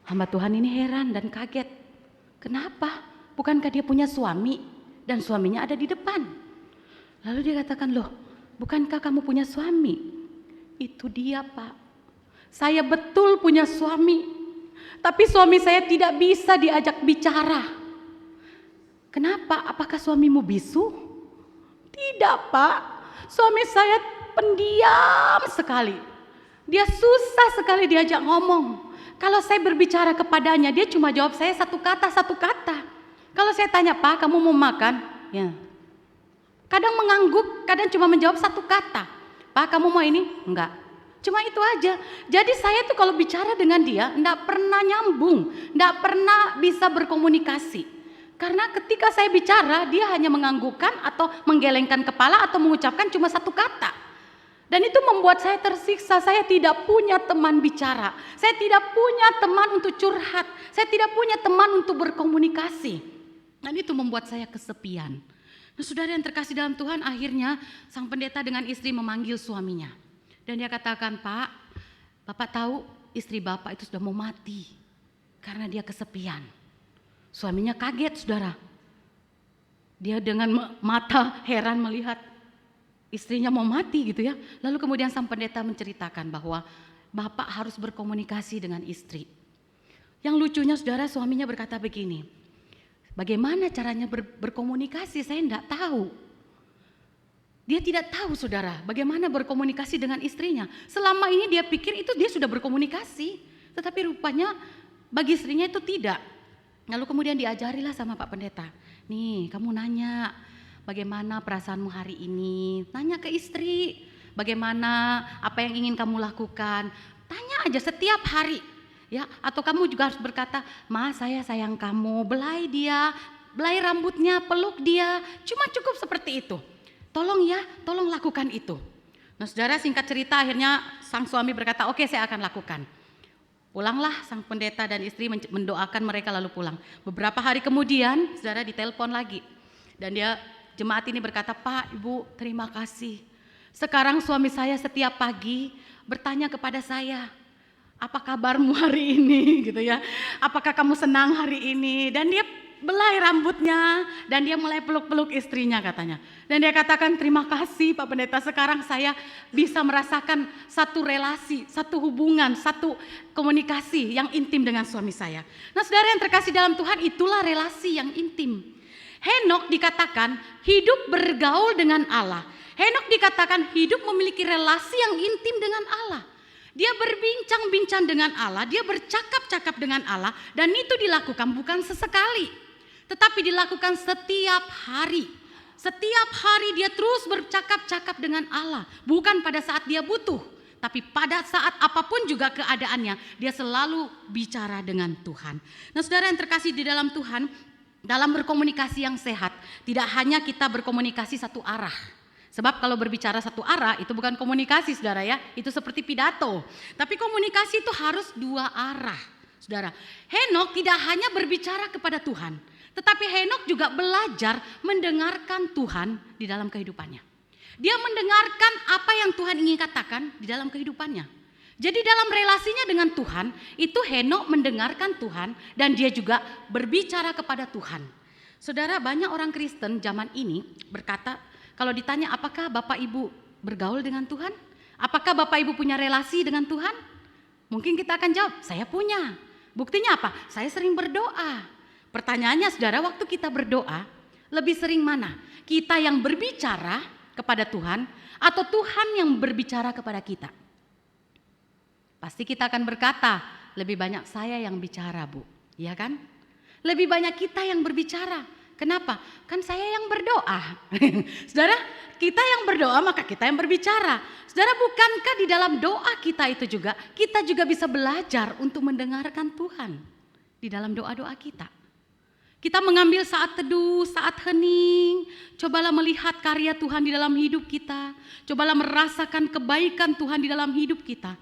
Hamba Tuhan ini heran dan kaget. Kenapa? Bukankah dia punya suami dan suaminya ada di depan? Lalu dia katakan, "Loh, bukankah kamu punya suami?" "Itu dia, Pak. Saya betul punya suami, tapi suami saya tidak bisa diajak bicara." "Kenapa? Apakah suamimu bisu?" "Tidak, Pak. Suami saya pendiam sekali. Dia susah sekali diajak ngomong. Kalau saya berbicara kepadanya, dia cuma jawab saya satu kata. Kalau saya tanya, 'Pak, kamu mau makan?' Ya. Kadang mengangguk, kadang cuma menjawab satu kata. 'Pak, kamu mau ini?' Enggak. Cuma itu aja. Jadi saya tuh kalau bicara dengan dia enggak pernah nyambung, enggak pernah bisa berkomunikasi. Karena ketika saya bicara, dia hanya menganggukkan atau menggelengkan kepala atau mengucapkan cuma satu kata. Dan itu membuat saya tersiksa. Saya tidak punya teman bicara. Saya tidak punya teman untuk curhat. Saya tidak punya teman untuk berkomunikasi. Dan itu membuat saya kesepian. Nah, saudara yang terkasih dalam Tuhan, akhirnya sang pendeta dengan istri memanggil suaminya. Dan dia katakan, "Pak, Bapak tahu istri Bapak itu sudah mau mati karena dia kesepian." Suaminya kaget, saudara. Dia dengan mata heran melihat istrinya mau mati gitu ya. Lalu kemudian sang pendeta menceritakan bahwa Bapak harus berkomunikasi dengan istri. Yang lucunya, saudara, suaminya berkata begini, "Bagaimana caranya berkomunikasi? Saya enggak tahu." Dia tidak tahu saudara bagaimana berkomunikasi dengan istrinya. Selama ini dia pikir itu dia sudah berkomunikasi, tetapi rupanya bagi istrinya itu tidak. Lalu kemudian diajarilah sama Pak Pendeta. Nih kamu nanya bagaimana perasaanmu hari ini. Tanya ke istri bagaimana, apa yang ingin kamu lakukan. Tanya aja setiap hari. Ya, atau kamu juga harus berkata, "Ma, saya sayang kamu." Belai dia, belai rambutnya, peluk dia. Cuma cukup seperti itu. Tolong ya, tolong lakukan itu. Nah saudara, singkat cerita akhirnya sang suami berkata, "Oke, saya akan lakukan." Pulanglah sang pendeta dan istri mendoakan mereka lalu pulang. Beberapa hari kemudian saudara ditelepon lagi. Dan jemaat ini berkata, "Pak, Ibu, terima kasih. Sekarang suami saya setiap pagi bertanya kepada saya, 'Apa kabarmu hari ini?' gitu ya. 'Apakah kamu senang hari ini?' Dan dia belai rambutnya dan dia mulai peluk-peluk istrinya katanya. Dan dia katakan, 'Terima kasih Pak Pendeta, sekarang saya bisa merasakan satu relasi, satu hubungan, satu komunikasi yang intim dengan suami saya.'" Nah saudara yang terkasih dalam Tuhan, itulah relasi yang intim. Henokh dikatakan hidup bergaul dengan Allah. Henokh dikatakan hidup memiliki relasi yang intim dengan Allah. Dia berbincang-bincang dengan Allah, dia bercakap-cakap dengan Allah, dan itu dilakukan bukan sesekali, tetapi dilakukan setiap hari. Setiap hari dia terus bercakap-cakap dengan Allah, bukan pada saat dia butuh, tapi pada saat apapun juga keadaannya, dia selalu bicara dengan Tuhan. Nah saudara yang terkasih di dalam Tuhan, dalam berkomunikasi yang sehat, tidak hanya kita berkomunikasi satu arah. Sebab kalau berbicara satu arah itu bukan komunikasi saudara ya, itu seperti pidato. Tapi komunikasi itu harus dua arah saudara. Henokh tidak hanya berbicara kepada Tuhan, tetapi Henokh juga belajar mendengarkan Tuhan di dalam kehidupannya. Dia mendengarkan apa yang Tuhan ingin katakan di dalam kehidupannya. Jadi dalam relasinya dengan Tuhan, itu Henokh mendengarkan Tuhan dan dia juga berbicara kepada Tuhan. Saudara, banyak orang Kristen zaman ini berkata, kalau ditanya apakah Bapak Ibu bergaul dengan Tuhan? Apakah Bapak Ibu punya relasi dengan Tuhan? Mungkin kita akan jawab, saya punya. Buktinya apa? Saya sering berdoa. Pertanyaannya saudara, waktu kita berdoa, lebih sering mana? Kita yang berbicara kepada Tuhan atau Tuhan yang berbicara kepada kita? Pasti kita akan berkata, lebih banyak saya yang bicara, Bu. Iya kan? Lebih banyak kita yang berbicara. Kenapa? Kan saya yang berdoa. Saudara, kita yang berdoa maka kita yang berbicara. Saudara, bukankah di dalam doa kita itu juga, kita juga bisa belajar untuk mendengarkan Tuhan di dalam doa-doa kita. Kita mengambil saat teduh, saat hening, cobalah melihat karya Tuhan di dalam hidup kita. Cobalah merasakan kebaikan Tuhan di dalam hidup kita.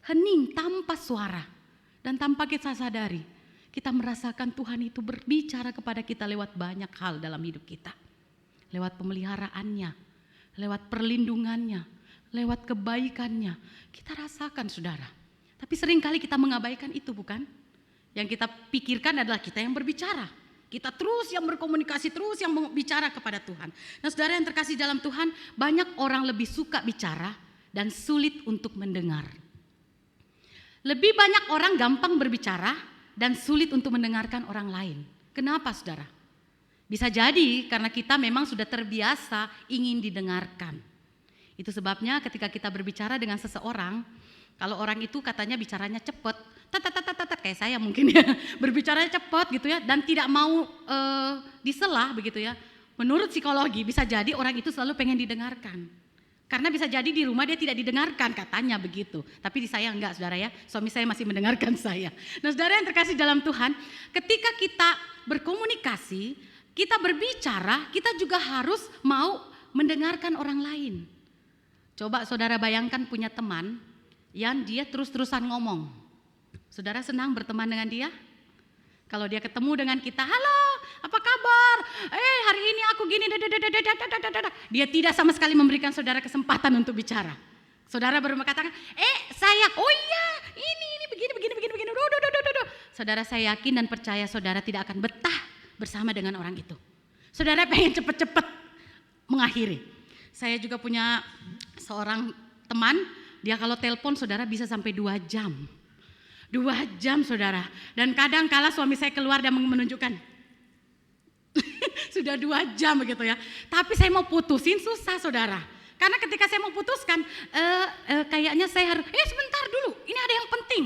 Hening tanpa suara dan tanpa kita sadari, kita merasakan Tuhan itu berbicara kepada kita lewat banyak hal dalam hidup kita. Lewat pemeliharaannya, lewat perlindungannya, lewat kebaikannya. Kita rasakan saudara. Tapi seringkali kita mengabaikan itu bukan? Yang kita pikirkan adalah kita yang berbicara. Kita terus yang berkomunikasi, terus yang bicara kepada Tuhan. Nah saudara yang terkasih dalam Tuhan, banyak orang lebih suka bicara dan sulit untuk mendengar. Lebih banyak orang gampang berbicara dan sulit untuk mendengarkan orang lain. Kenapa saudara? Bisa jadi karena kita memang sudah terbiasa ingin didengarkan. Itu sebabnya ketika kita berbicara dengan seseorang, kalau orang itu katanya bicaranya cepat, kayak saya mungkin ya, berbicaranya cepat gitu ya, dan tidak mau disela begitu ya. Menurut psikologi bisa jadi orang itu selalu pengen didengarkan. Karena bisa jadi di rumah dia tidak didengarkan katanya begitu. Tapi di saya enggak saudara ya, suami saya masih mendengarkan saya. Nah saudara yang terkasih dalam Tuhan, ketika kita berkomunikasi, kita berbicara, kita juga harus mau mendengarkan orang lain. Coba saudara bayangkan punya teman yang dia terus-terusan ngomong. Saudara senang berteman dengan dia? Kalau dia ketemu dengan kita, halo, apa kabar? Hari ini aku gini. Dia tidak sama sekali memberikan saudara kesempatan untuk bicara. Saudara baru mengatakan, saya, oh iya, ini begini. Saudara, saya yakin dan percaya saudara tidak akan betah bersama dengan orang itu. Saudara pengen cepat-cepat mengakhiri. Saya juga punya seorang teman, dia kalau telepon saudara bisa sampai 2 jam. 2 jam saudara. Dan kadang kala suami saya keluar dan menunjukkan Sudah 2 jam begitu ya. Tapi saya mau putusin susah saudara. Karena ketika saya mau putuskan, kayaknya saya harus, sebentar dulu, ini ada yang penting.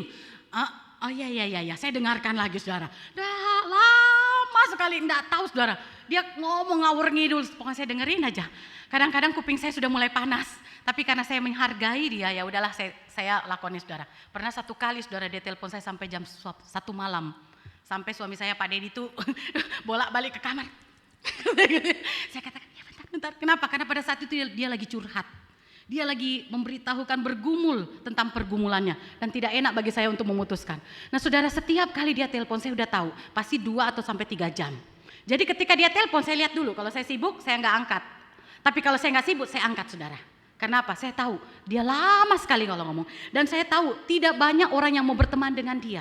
Oh iya, saya dengarkan lagi saudara. Dah lama sekali, enggak tahu saudara. Dia ngomong ngawur ngidul, pokoknya saya dengerin aja. Kadang-kadang kuping saya sudah mulai panas. Tapi karena saya menghargai dia, ya udahlah saya lakukan saudara. Pernah 1 kali saudara dia telepon saya sampai jam 1 malam. Sampai suami saya Pak Dedi itu bolak-balik ke kamar. Saya katakan, ya bentar. Kenapa? Karena pada saat itu dia lagi curhat. Dia lagi memberitahukan bergumul tentang pergumulannya. Dan tidak enak bagi saya untuk memutuskan. Nah saudara, setiap kali dia telepon saya udah tahu. Pasti 2 atau sampai 3 jam. Jadi ketika dia telepon saya lihat dulu. Kalau saya sibuk saya nggak angkat. Tapi kalau saya nggak sibuk saya angkat saudara. Kenapa? Saya tahu dia lama sekali kalau ngomong. Dan saya tahu tidak banyak orang yang mau berteman dengan dia.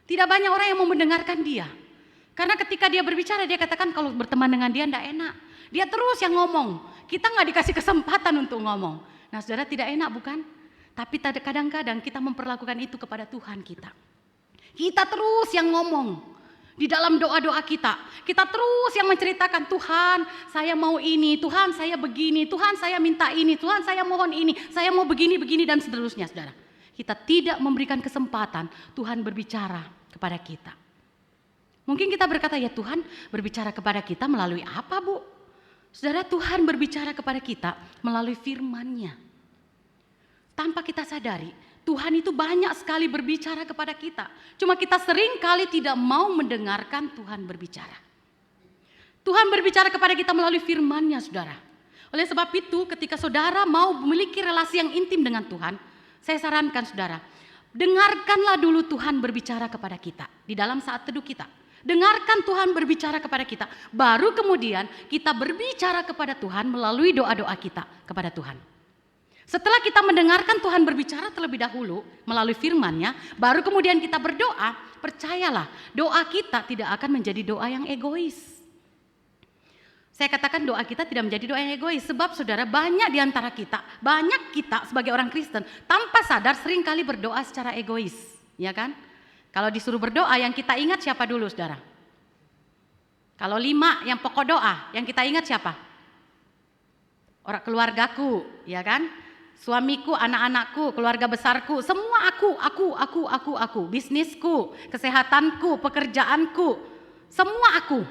Tidak banyak orang yang mau mendengarkan dia. Karena ketika dia berbicara dia katakan kalau berteman dengan dia enggak enak. Dia terus yang ngomong. Kita nggak dikasih kesempatan untuk ngomong. Nah saudara, tidak enak bukan? Tapi kadang-kadang kita memperlakukan itu kepada Tuhan kita. Kita terus yang ngomong. Di dalam doa-doa kita terus yang menceritakan, Tuhan saya mau ini, Tuhan saya begini, Tuhan saya minta ini, Tuhan saya mohon ini, saya mau begini dan seterusnya saudara. Kita tidak memberikan kesempatan Tuhan berbicara kepada kita. Mungkin kita berkata, ya Tuhan berbicara kepada kita melalui apa Bu? Saudara, Tuhan berbicara kepada kita melalui firman-Nya. Tanpa kita sadari, Tuhan itu banyak sekali berbicara kepada kita. Cuma kita sering kali tidak mau mendengarkan Tuhan berbicara. Tuhan berbicara kepada kita melalui firman-Nya saudara. Oleh sebab itu ketika saudara mau memiliki relasi yang intim dengan Tuhan, saya sarankan saudara, dengarkanlah dulu Tuhan berbicara kepada kita di dalam saat teduh kita. Dengarkan Tuhan berbicara kepada kita. Baru kemudian kita berbicara kepada Tuhan melalui doa-doa kita kepada Tuhan. Setelah kita mendengarkan Tuhan berbicara terlebih dahulu melalui firman-Nya, baru kemudian kita berdoa, percayalah doa kita tidak akan menjadi doa yang egois. Saya katakan doa kita tidak menjadi doa yang egois, sebab saudara banyak di antara kita, banyak kita sebagai orang Kristen tanpa sadar seringkali berdoa secara egois, ya kan? Kalau disuruh berdoa yang kita ingat siapa dulu saudara? Kalau 5 yang pokok doa yang kita ingat siapa? Orang keluargaku, ya kan? Suamiku, anak-anakku, keluarga besarku, semua aku, bisnisku, kesehatanku, pekerjaanku, semua aku.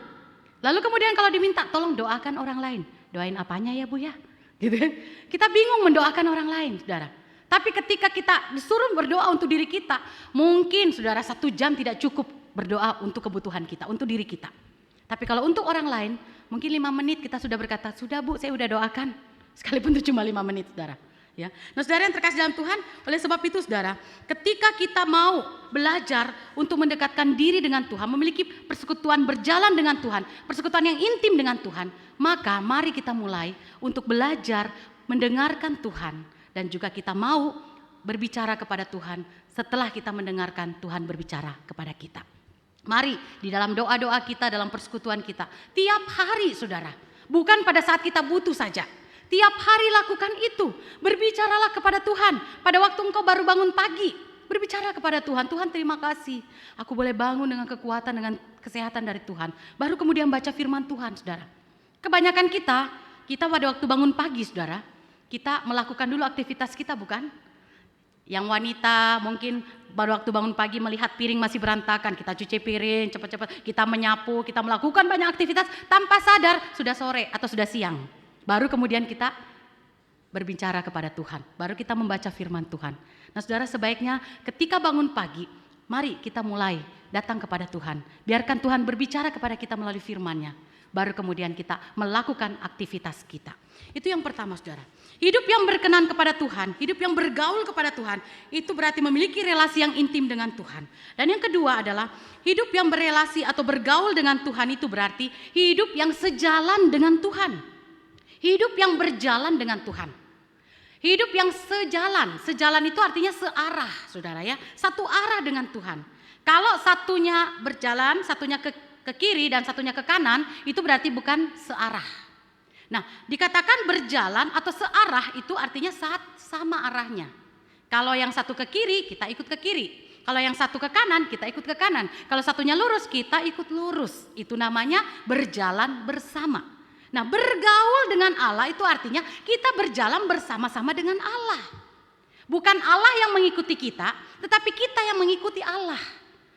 Lalu kemudian kalau diminta tolong doakan orang lain, doain apanya ya Bu ya? Gitu kan? Kita bingung mendoakan orang lain, saudara. Tapi ketika kita disuruh berdoa untuk diri kita, mungkin saudara 1 jam tidak cukup berdoa untuk kebutuhan kita, untuk diri kita. Tapi kalau untuk orang lain, mungkin 5 menit kita sudah berkata, sudah Bu saya udah doakan, sekalipun itu cuma 5 menit saudara. Ya. Nah saudara yang terkasih dalam Tuhan, oleh sebab itu saudara, ketika kita mau belajar untuk mendekatkan diri dengan Tuhan, memiliki persekutuan berjalan dengan Tuhan, persekutuan yang intim dengan Tuhan, maka mari kita mulai untuk belajar mendengarkan Tuhan dan juga kita mau berbicara kepada Tuhan setelah kita mendengarkan Tuhan berbicara kepada kita. Mari di dalam doa-doa kita, dalam persekutuan kita, tiap hari saudara, bukan pada saat kita butuh saja. Tiap hari lakukan itu. Berbicaralah kepada Tuhan. Pada waktu engkau baru bangun pagi, berbicara kepada Tuhan. Tuhan terima kasih. Aku boleh bangun dengan kekuatan, dengan kesehatan dari Tuhan. Baru kemudian baca firman Tuhan, saudara. Kebanyakan kita pada waktu bangun pagi, saudara, kita melakukan dulu aktivitas kita, bukan? Yang wanita mungkin baru waktu bangun pagi melihat piring masih berantakan, kita cuci piring, cepat-cepat, kita menyapu, kita melakukan banyak aktivitas tanpa sadar sudah sore atau sudah siang. Baru kemudian kita berbicara kepada Tuhan, baru kita membaca firman Tuhan. Nah saudara, sebaiknya ketika bangun pagi, mari kita mulai datang kepada Tuhan. Biarkan Tuhan berbicara kepada kita melalui firman-Nya. Baru kemudian kita melakukan aktivitas kita. Itu yang pertama saudara. Hidup yang berkenan kepada Tuhan, hidup yang bergaul kepada Tuhan, itu berarti memiliki relasi yang intim dengan Tuhan. Dan yang kedua adalah hidup yang berelasi atau bergaul dengan Tuhan itu berarti hidup yang sejalan dengan Tuhan. Hidup yang berjalan dengan Tuhan. Hidup yang sejalan. Sejalan itu artinya searah, saudara ya. Satu arah dengan Tuhan. Kalau satunya berjalan, satunya ke kiri dan satunya ke kanan, itu berarti bukan searah. Nah, dikatakan berjalan atau searah itu artinya sama arahnya. Kalau yang satu ke kiri, kita ikut ke kiri. Kalau yang satu ke kanan, kita ikut ke kanan. Kalau satunya lurus, kita ikut lurus. Itu namanya berjalan bersama. Nah, bergaul dengan Allah itu artinya kita berjalan bersama-sama dengan Allah. Bukan Allah yang mengikuti kita, tetapi kita yang mengikuti Allah.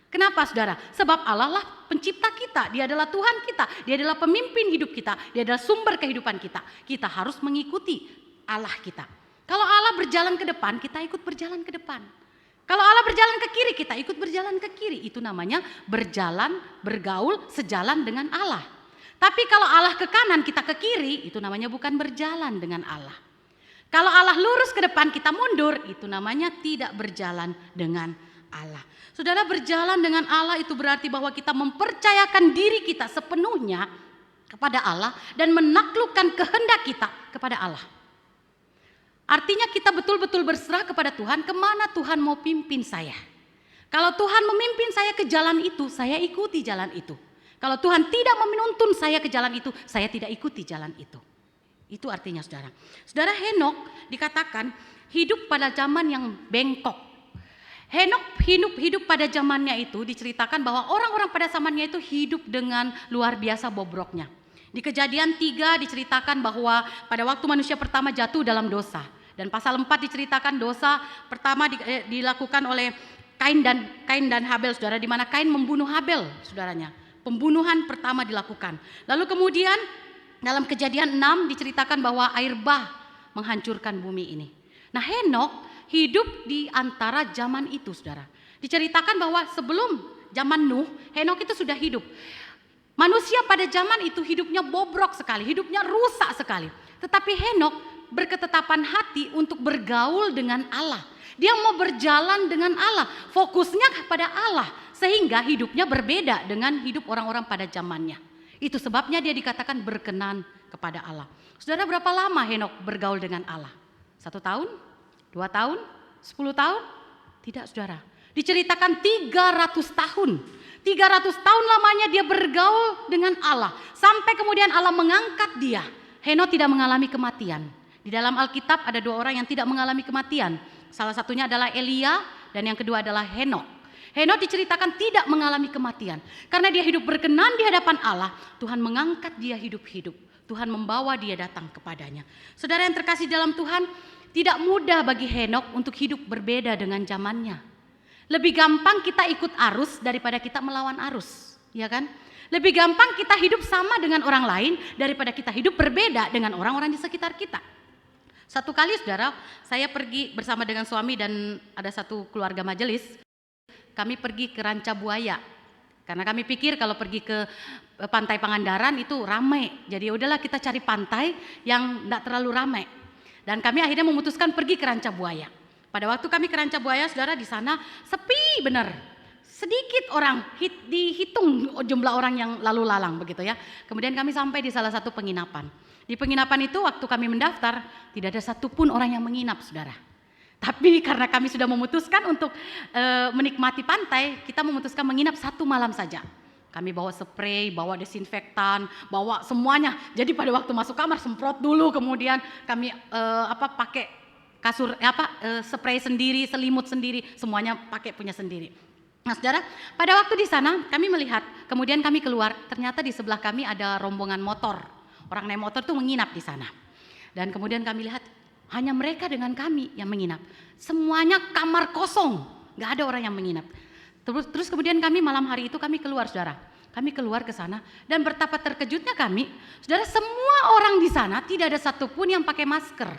Kenapa saudara? Sebab Allah lah pencipta kita, Dia adalah Tuhan kita, Dia adalah pemimpin hidup kita, Dia adalah sumber kehidupan kita. Kita harus mengikuti Allah kita. Kalau Allah berjalan ke depan, kita ikut berjalan ke depan. Kalau Allah berjalan ke kiri, kita ikut berjalan ke kiri. Itu namanya berjalan, bergaul, sejalan dengan Allah. Tapi kalau Allah ke kanan, kita ke kiri, itu namanya bukan berjalan dengan Allah. Kalau Allah lurus ke depan, kita mundur, itu namanya tidak berjalan dengan Allah. Saudara, berjalan dengan Allah itu berarti bahwa kita mempercayakan diri kita sepenuhnya kepada Allah dan menaklukkan kehendak kita kepada Allah. Artinya kita betul-betul berserah kepada Tuhan, kemana Tuhan mau pimpin saya. Kalau Tuhan memimpin saya ke jalan itu, saya ikuti jalan itu. Kalau Tuhan tidak menuntun saya ke jalan itu, saya tidak ikuti jalan itu. Itu artinya saudara. Saudara, Henok dikatakan hidup pada zaman yang bengkok. Henok hidup pada zamannya itu diceritakan bahwa orang-orang pada zamannya itu hidup dengan luar biasa bobroknya. Di Kejadian 3 diceritakan bahwa pada waktu manusia pertama jatuh dalam dosa. Dan pasal 4 diceritakan dosa pertama dilakukan oleh Kain dan Habel, saudara, di mana Kain membunuh Habel, saudaranya. Pembunuhan pertama dilakukan. Lalu kemudian dalam Kejadian 6 diceritakan bahwa air bah menghancurkan bumi ini. Nah, Henok hidup di antara zaman itu, saudara. Diceritakan bahwa sebelum zaman Nuh, Henok itu sudah hidup. Manusia pada zaman itu hidupnya bobrok sekali, hidupnya rusak sekali. Tetapi Henok berketetapan hati untuk bergaul dengan Allah. Dia mau berjalan dengan Allah, fokusnya kepada Allah, sehingga hidupnya berbeda dengan hidup orang-orang pada zamannya. Itu sebabnya dia dikatakan berkenan kepada Allah. Saudara, berapa lama Henok bergaul dengan Allah? 1 tahun? 2 tahun? 10 tahun? Tidak, saudara. Diceritakan 300 tahun. 300 tahun lamanya dia bergaul dengan Allah. Sampai kemudian Allah mengangkat dia. Henok tidak mengalami kematian. Di dalam Alkitab ada 2 orang yang tidak mengalami kematian. Salah satunya adalah Elia dan yang kedua adalah Henok. Henok diceritakan tidak mengalami kematian. Karena dia hidup berkenan di hadapan Allah, Tuhan mengangkat dia hidup-hidup. Tuhan membawa dia datang kepadanya. Saudara yang terkasih dalam Tuhan, tidak mudah bagi Henok untuk hidup berbeda dengan zamannya. Lebih gampang kita ikut arus daripada kita melawan arus, ya kan? Lebih gampang kita hidup sama dengan orang lain daripada kita hidup berbeda dengan orang-orang di sekitar kita. Satu kali, saudara, saya pergi bersama dengan suami dan ada satu keluarga majelis. Kami pergi ke Ranca Buaya. Karena kami pikir kalau pergi ke Pantai Pangandaran itu ramai. Jadi udahlah kita cari pantai yang tidak terlalu ramai. Dan kami akhirnya memutuskan pergi ke Ranca Buaya. Pada waktu kami ke Ranca Buaya, saudara, di sana sepi benar. Sedikit orang, dihitung jumlah orang yang lalu lalang begitu ya. Kemudian kami sampai di salah satu penginapan. Di penginapan itu waktu kami mendaftar, tidak ada satupun orang yang menginap, saudara. Tapi karena kami sudah memutuskan untuk menikmati pantai, kita memutuskan menginap 1 malam saja. Kami bawa spray, bawa desinfektan, bawa semuanya. Jadi pada waktu masuk kamar semprot dulu, kemudian kami pakai kasur spray sendiri, selimut sendiri, semuanya pakai punya sendiri. Nah, saudara, pada waktu di sana kami melihat, kemudian kami keluar, ternyata di sebelah kami ada rombongan motor. Orang naik motor tuh menginap di sana. Dan kemudian kami lihat hanya mereka dengan kami yang menginap. Semuanya kamar kosong, nggak ada orang yang menginap. Terus kemudian kami malam hari itu kami keluar, saudara. Kami keluar ke sana dan betapa terkejutnya kami, saudara, semua orang di sana tidak ada satupun yang pakai masker.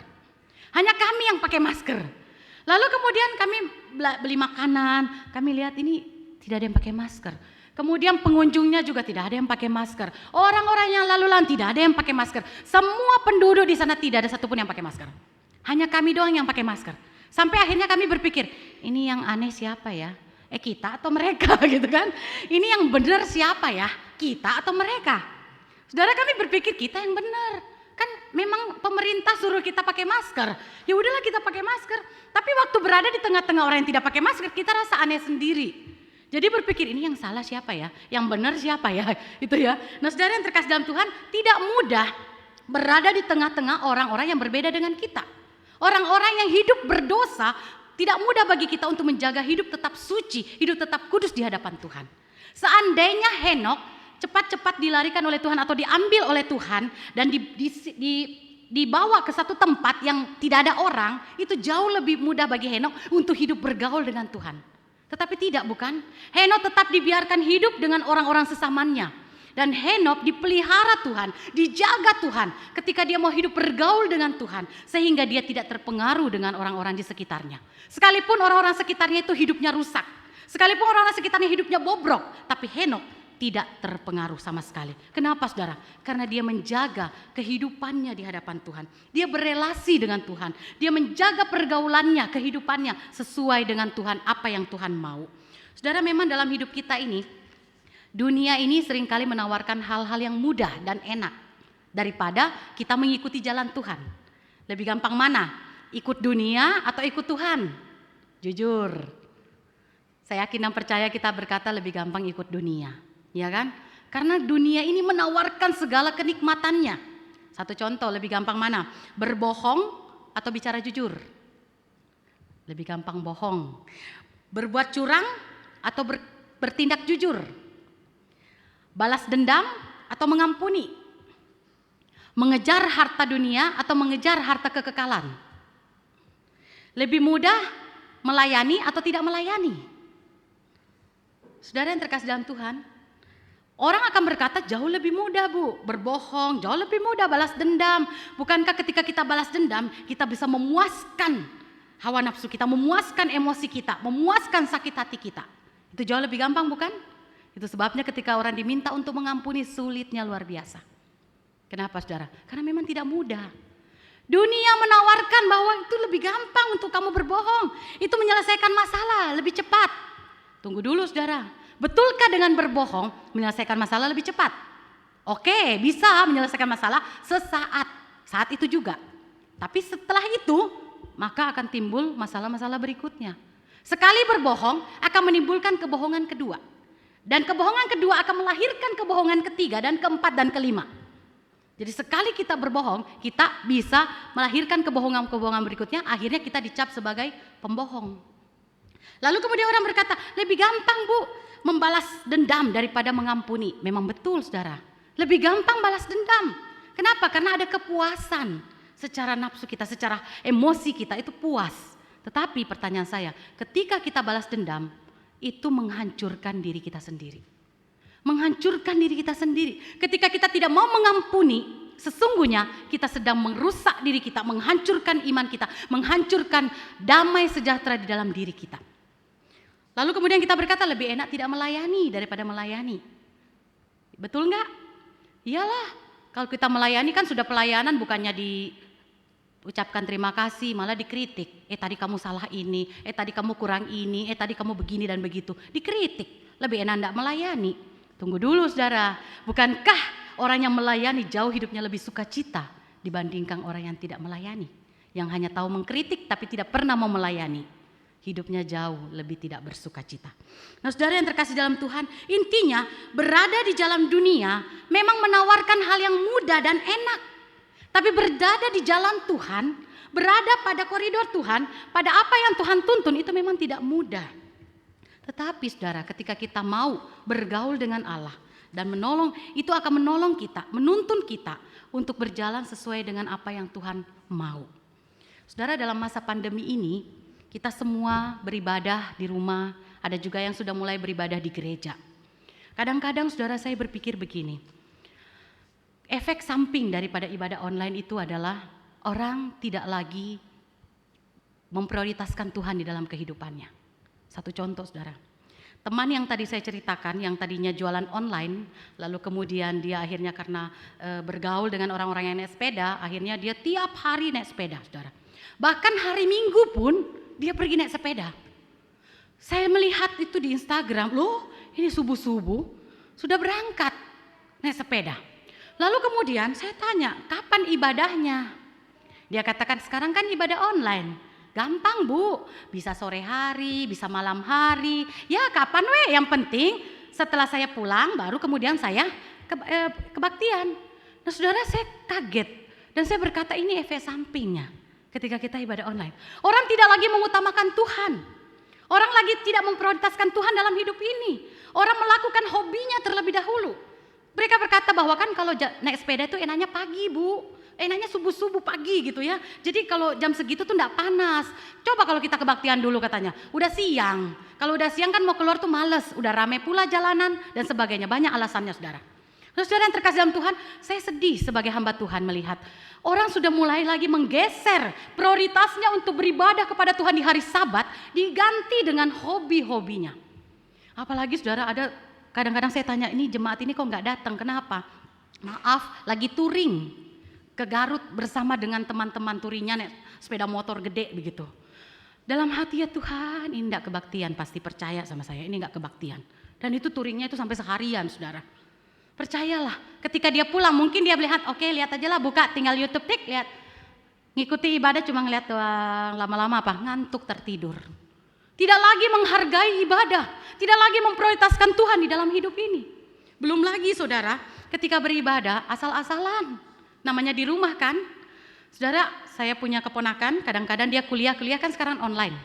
Hanya kami yang pakai masker. Lalu kemudian kami beli makanan, kami lihat ini tidak ada yang pakai masker. Kemudian pengunjungnya juga tidak ada yang pakai masker. Orang-orang yang lalu lalang tidak ada yang pakai masker. Semua penduduk di sana tidak ada satupun yang pakai masker. Hanya kami doang yang pakai masker. Sampai akhirnya kami berpikir, ini yang aneh siapa ya? Kita atau mereka gitu kan? Ini yang benar siapa ya? Kita atau mereka? Saudara, kami berpikir kita yang benar. Kan memang pemerintah suruh kita pakai masker. Ya udahlah kita pakai masker. Tapi waktu berada di tengah-tengah orang yang tidak pakai masker, kita rasa aneh sendiri. Jadi berpikir ini yang salah siapa ya? Yang benar siapa ya? Itu ya. Nah, saudara yang terkasih dalam Tuhan, tidak mudah berada di tengah-tengah orang-orang yang berbeda dengan kita. Orang-orang yang hidup berdosa Tidak mudah bagi kita untuk menjaga hidup tetap suci, hidup tetap kudus di hadapan Tuhan. Seandainya Henok cepat-cepat dilarikan oleh Tuhan atau diambil oleh Tuhan dan dibawa ke satu tempat yang tidak ada orang, itu jauh lebih mudah bagi Henok untuk hidup bergaul dengan Tuhan. Tetapi tidak, bukan? Henok tetap dibiarkan hidup dengan orang-orang sesamanya. Dan Henok dipelihara Tuhan, dijaga Tuhan ketika dia mau hidup bergaul dengan Tuhan. Sehingga dia tidak terpengaruh dengan orang-orang di sekitarnya. Sekalipun orang-orang sekitarnya itu hidupnya rusak. Sekalipun orang-orang sekitarnya hidupnya bobrok. Tapi Henok tidak terpengaruh sama sekali. Kenapa saudara? Karena dia menjaga kehidupannya di hadapan Tuhan. Dia berelasi dengan Tuhan. Dia menjaga pergaulannya, kehidupannya sesuai dengan Tuhan, apa yang Tuhan mau. Saudara, memang dalam hidup kita ini, dunia ini seringkali menawarkan hal-hal yang mudah dan enak daripada kita mengikuti jalan Tuhan. Lebih gampang mana? Ikut dunia atau ikut Tuhan? Jujur, saya yakin dan percaya kita berkata lebih gampang ikut dunia, ya kan? Karena dunia ini menawarkan segala kenikmatannya. Satu contoh, lebih gampang mana? Berbohong atau bicara jujur? Lebih gampang bohong. Berbuat curang atau bertindak jujur? Balas dendam atau mengampuni? Mengejar harta dunia atau mengejar harta kekekalan? Lebih mudah melayani atau tidak melayani? Saudara yang terkasih dalam Tuhan, orang akan berkata jauh lebih mudah, Bu, berbohong, jauh lebih mudah balas dendam. Bukankah ketika kita balas dendam, kita bisa memuaskan hawa nafsu kita, memuaskan emosi kita, memuaskan sakit hati kita. Itu jauh lebih gampang, bukan? Itu sebabnya ketika orang diminta untuk mengampuni, sulitnya luar biasa. Kenapa saudara? Karena memang tidak mudah. Dunia menawarkan bahwa itu lebih gampang untuk kamu berbohong. Itu menyelesaikan masalah lebih cepat. Tunggu dulu saudara. Betulkah dengan berbohong menyelesaikan masalah lebih cepat? Oke, bisa menyelesaikan masalah sesaat. Saat itu juga. Tapi setelah itu, maka akan timbul masalah-masalah berikutnya. Sekali berbohong akan menimbulkan kebohongan kedua. Dan kebohongan kedua akan melahirkan kebohongan ketiga dan keempat dan kelima. Jadi sekali kita berbohong, kita bisa melahirkan kebohongan-kebohongan berikutnya, akhirnya kita dicap sebagai pembohong. Lalu kemudian orang berkata, lebih gampang, Bu, membalas dendam daripada mengampuni. Memang betul saudara, lebih gampang balas dendam. Kenapa? Karena ada kepuasan secara nafsu kita, secara emosi kita itu puas. Tetapi pertanyaan saya, ketika kita balas dendam, itu menghancurkan diri kita sendiri. Menghancurkan diri kita sendiri. Ketika kita tidak mau mengampuni, sesungguhnya kita sedang merusak diri kita, menghancurkan iman kita, menghancurkan damai sejahtera di dalam diri kita. Lalu kemudian kita berkata lebih enak tidak melayani daripada melayani. Betul enggak? Iyalah, kalau kita melayani kan sudah pelayanan, bukannya ucapkan terima kasih, malah dikritik. Tadi kamu salah ini, tadi kamu kurang ini, tadi kamu begini dan begitu. Dikritik, lebih enak enggak melayani. Tunggu dulu saudara, bukankah orang yang melayani jauh hidupnya lebih sukacita dibandingkan orang yang tidak melayani? Yang hanya tahu mengkritik tapi tidak pernah mau melayani. Hidupnya jauh lebih tidak bersukacita. Nah saudara yang terkasih dalam Tuhan, intinya berada di dalam dunia memang menawarkan hal yang mudah dan enak. Tapi berada di jalan Tuhan, berada pada koridor Tuhan, pada apa yang Tuhan tuntun itu memang tidak mudah. Tetapi saudara, ketika kita mau bergaul dengan Allah dan menolong, itu akan menolong kita, menuntun kita untuk berjalan sesuai dengan apa yang Tuhan mau. Saudara, dalam masa pandemi ini, kita semua beribadah di rumah, ada juga yang sudah mulai beribadah di gereja. Kadang-kadang saudara saya berpikir begini, efek samping daripada ibadah online itu adalah orang tidak lagi memprioritaskan Tuhan di dalam kehidupannya. Satu contoh saudara, teman yang tadi saya ceritakan, yang tadinya jualan online, lalu kemudian dia akhirnya karena bergaul dengan orang-orang yang naik sepeda, akhirnya dia tiap hari naik sepeda saudara. Bahkan hari Minggu pun dia pergi naik sepeda. Saya melihat itu di Instagram, loh ini subuh-subuh sudah berangkat naik sepeda. Lalu kemudian saya tanya, kapan ibadahnya? Dia katakan sekarang kan ibadah online. Gampang Bu, bisa sore hari, bisa malam hari. Ya kapan yang penting setelah saya pulang baru kemudian saya kebaktian. Nah saudara, saya kaget dan saya berkata ini efek sampingnya. ketika kita ibadah online. Orang tidak lagi mengutamakan Tuhan. Orang lagi tidak memprioritaskan Tuhan dalam hidup ini. Orang melakukan hobinya terlebih dahulu. Mereka berkata bahwa kan kalau naik sepeda itu enaknya pagi, Bu. Enaknya subuh-subuh pagi gitu ya. Jadi kalau jam segitu tuh enggak panas. Coba kalau kita kebaktian dulu katanya. Udah siang. Kalau udah siang kan mau keluar tuh males. Udah rame pula jalanan dan sebagainya. Banyak alasannya saudara. Saudara yang terkasih dalam Tuhan, saya sedih sebagai hamba Tuhan melihat orang sudah mulai lagi menggeser prioritasnya untuk beribadah kepada Tuhan di hari Sabat diganti dengan hobi-hobinya. Apalagi saudara ada kadang-kadang saya tanya, ini jemaat ini kok nggak datang, kenapa? Maaf, lagi touring ke Garut bersama dengan teman-teman touringnya naik sepeda motor gede begitu. Dalam hati ya Tuhan, ini enggak kebaktian, pasti percaya sama saya, ini enggak kebaktian. Dan itu touringnya itu sampai seharian saudara. Percayalah, ketika dia pulang mungkin dia melihat, oke lihat aja lah, buka tinggal YouTube tik, lihat. Ngikuti ibadah cuma ngeliat doang, lama-lama apa? Ngantuk tertidur. Tidak lagi menghargai ibadah, tidak lagi memprioritaskan Tuhan di dalam hidup ini. Belum lagi saudara, ketika beribadah asal-asalan, namanya di rumah kan. Saudara, saya punya keponakan, kadang-kadang dia kuliah kan sekarang online.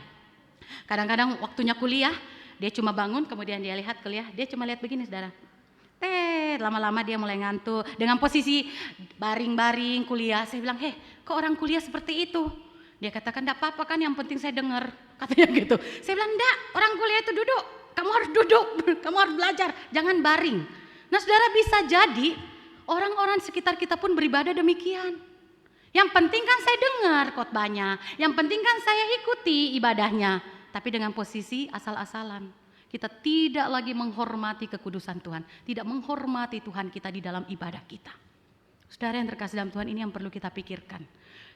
Kadang-kadang waktunya kuliah, dia cuma bangun kemudian dia lihat kuliah, dia cuma lihat begini saudara. Lama-lama dia mulai ngantuk dengan posisi baring-baring kuliah. Saya bilang, kok orang kuliah seperti itu? Dia katakan, enggak apa-apa kan, yang penting saya dengar, katanya gitu. Saya bilang, enggak, orang kuliah itu duduk, kamu harus duduk, kamu harus belajar, jangan baring. Nah saudara, bisa jadi orang-orang sekitar kita pun beribadah demikian. Yang penting kan saya dengar khotbahnya, yang penting kan saya ikuti ibadahnya, tapi dengan posisi asal-asalan. Kita tidak lagi menghormati kekudusan Tuhan, tidak menghormati Tuhan kita di dalam ibadah kita. Saudara yang terkasih dalam Tuhan, ini yang perlu kita pikirkan.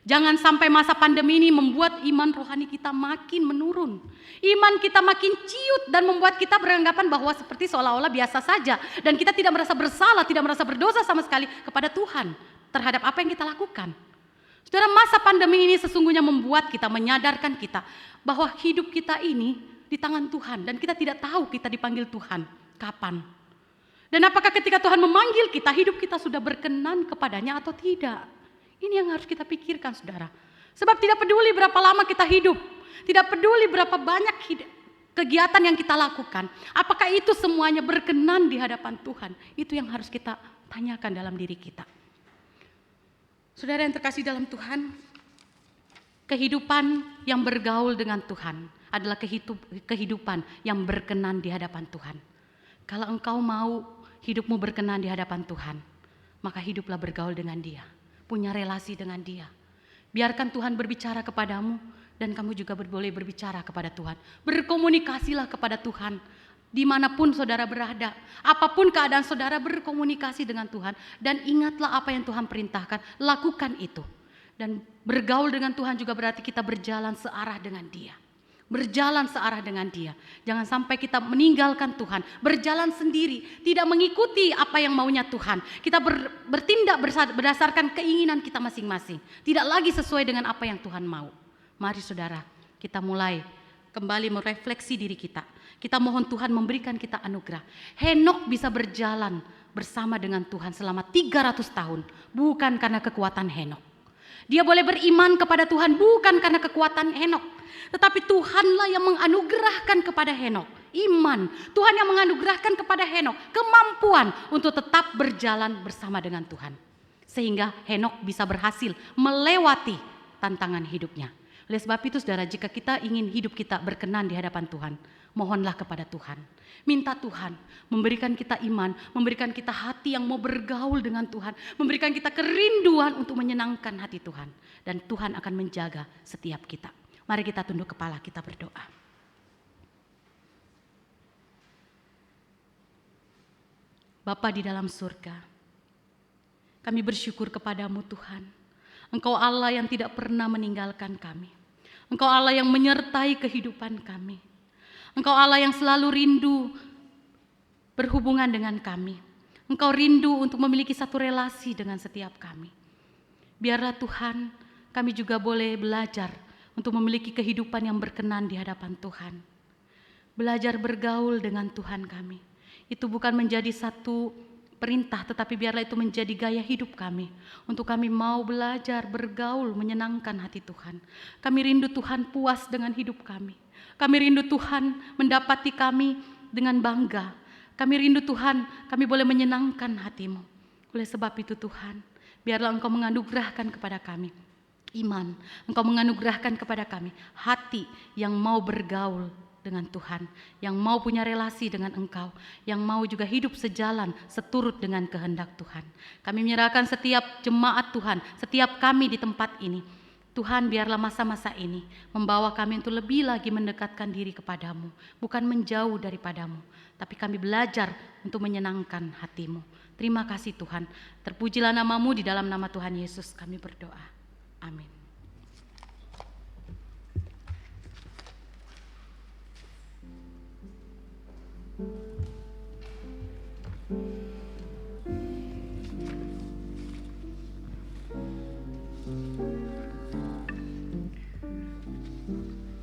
Jangan sampai masa pandemi ini membuat iman rohani kita makin menurun. Iman kita makin ciut dan membuat kita beranggapan bahwa seperti seolah-olah biasa saja. Dan kita tidak merasa bersalah, tidak merasa berdosa sama sekali kepada Tuhan terhadap apa yang kita lakukan. Saudara, masa pandemi ini sesungguhnya membuat kita, menyadarkan kita bahwa hidup kita ini di tangan Tuhan dan kita tidak tahu kita dipanggil Tuhan kapan. Dan apakah ketika Tuhan memanggil kita, hidup kita sudah berkenan kepadanya atau tidak? Ini yang harus kita pikirkan saudara. Sebab tidak peduli berapa lama kita hidup, tidak peduli berapa banyak kegiatan yang kita lakukan, apakah itu semuanya berkenan di hadapan Tuhan? Itu yang harus kita tanyakan dalam diri kita. Saudara yang terkasih dalam Tuhan, kehidupan yang bergaul dengan Tuhan adalah kehidupan yang berkenan di hadapan Tuhan. Kalau engkau mau hidupmu berkenan di hadapan Tuhan, maka hiduplah bergaul dengan Dia, punya relasi dengan Dia. Biarkan Tuhan berbicara kepadamu dan kamu juga boleh berbicara kepada Tuhan. Berkomunikasilah kepada Tuhan dimanapun saudara berada. Apapun keadaan saudara, berkomunikasi dengan Tuhan dan ingatlah apa yang Tuhan perintahkan, lakukan itu. Dan bergaul dengan Tuhan juga berarti kita berjalan searah dengan Dia. Berjalan searah dengan Dia. Jangan sampai kita meninggalkan Tuhan, berjalan sendiri, tidak mengikuti apa yang maunya Tuhan. Kita bertindak berdasarkan keinginan kita masing-masing, tidak lagi sesuai dengan apa yang Tuhan mau. Mari saudara, kita mulai kembali merefleksi diri kita. Kita mohon Tuhan memberikan kita anugerah. Henok bisa berjalan bersama dengan Tuhan selama 300 tahun, bukan karena kekuatan Henok. Dia boleh beriman kepada Tuhan bukan karena kekuatan Henok, tetapi Tuhanlah yang menganugerahkan kepada Henok iman. Tuhan yang menganugerahkan kepada Henok kemampuan untuk tetap berjalan bersama dengan Tuhan. Sehingga Henok bisa berhasil melewati tantangan hidupnya. Oleh sebab itu saudara, jika kita ingin hidup kita berkenan di hadapan Tuhan, mohonlah kepada Tuhan. Minta Tuhan memberikan kita iman, memberikan kita hati yang mau bergaul dengan Tuhan, memberikan kita kerinduan untuk menyenangkan hati Tuhan. Dan Tuhan akan menjaga setiap kita. Mari kita tunduk kepala, kita berdoa. Bapa di dalam surga, kami bersyukur kepadamu Tuhan. Engkau Allah yang tidak pernah meninggalkan kami. Engkau Allah yang menyertai kehidupan kami. Engkau Allah yang selalu rindu berhubungan dengan kami. Engkau rindu untuk memiliki satu relasi dengan setiap kami. Biarlah Tuhan, kami juga boleh belajar untuk memiliki kehidupan yang berkenan di hadapan Tuhan. Belajar bergaul dengan Tuhan kami. Itu bukan menjadi satu perintah, tetapi biarlah itu menjadi gaya hidup kami. Untuk kami mau belajar, bergaul, menyenangkan hati Tuhan. Kami rindu Tuhan puas dengan hidup kami. Kami rindu Tuhan mendapati kami dengan bangga. Kami rindu Tuhan, kami boleh menyenangkan hati-Mu. Oleh sebab itu Tuhan, biarlah Engkau menganugerahkan kepada kami iman. Engkau menganugerahkan kepada kami hati yang mau bergaul dengan Tuhan, yang mau punya relasi dengan Engkau, yang mau juga hidup sejalan, seturut dengan kehendak Tuhan. Kami menyerahkan setiap jemaat Tuhan, setiap kami di tempat ini. Tuhan, biarlah masa-masa ini membawa kami untuk lebih lagi mendekatkan diri kepadamu, bukan menjauh daripadamu, tapi kami belajar untuk menyenangkan hati-Mu. Terima kasih Tuhan, terpujilah nama-Mu, di dalam nama Tuhan Yesus kami berdoa. Amin.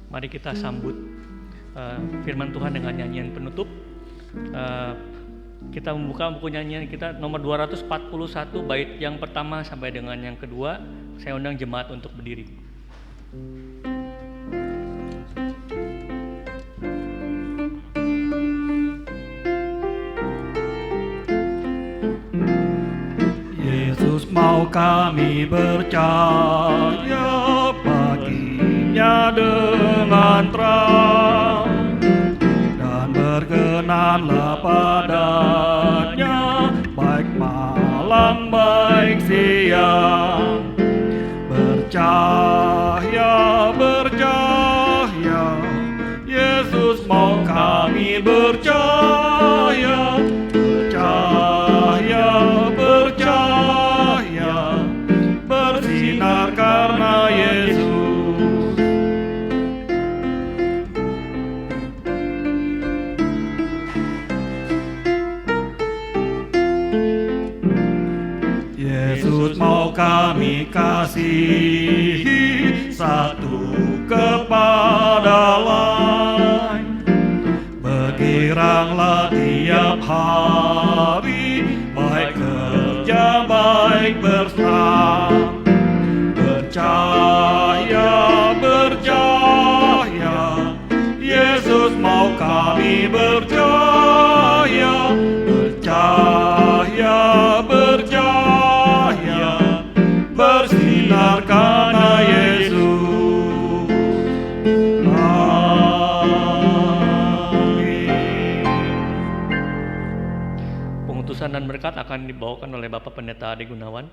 Mari kita sambut firman Tuhan dengan nyanyian penutup. Kita membuka buku nyanyian kita nomor 241, bait yang pertama sampai dengan yang kedua. Saya undang jemaat untuk berdiri. Yesus mau kami percaya, baginya dengan terang, dan berkenanlah padanya, baik malam baik siang. Bercahaya, bercahaya, Yesus mau kami bercahaya. Bercahaya, bercahaya, bersinar karena Yesus. Yesus mau kami kasihi, satu kepada lain. Bergiranglah tiap hari, baik kerja baik bersenang. Bercahaya, bercahaya, Yesus mau kami bercahaya. Bercahaya, bercahaya, bersinar karena Yesus. Amin. Pengutusan dan berkat akan dibawakan oleh Bapak Pendeta Ade Gunawan.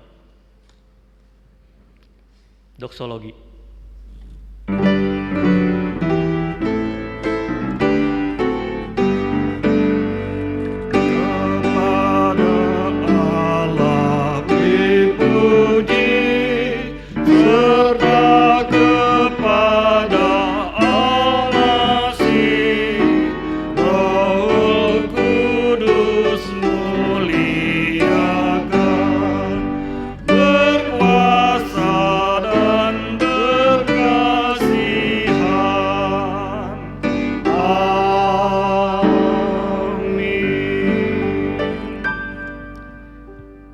Doksologi.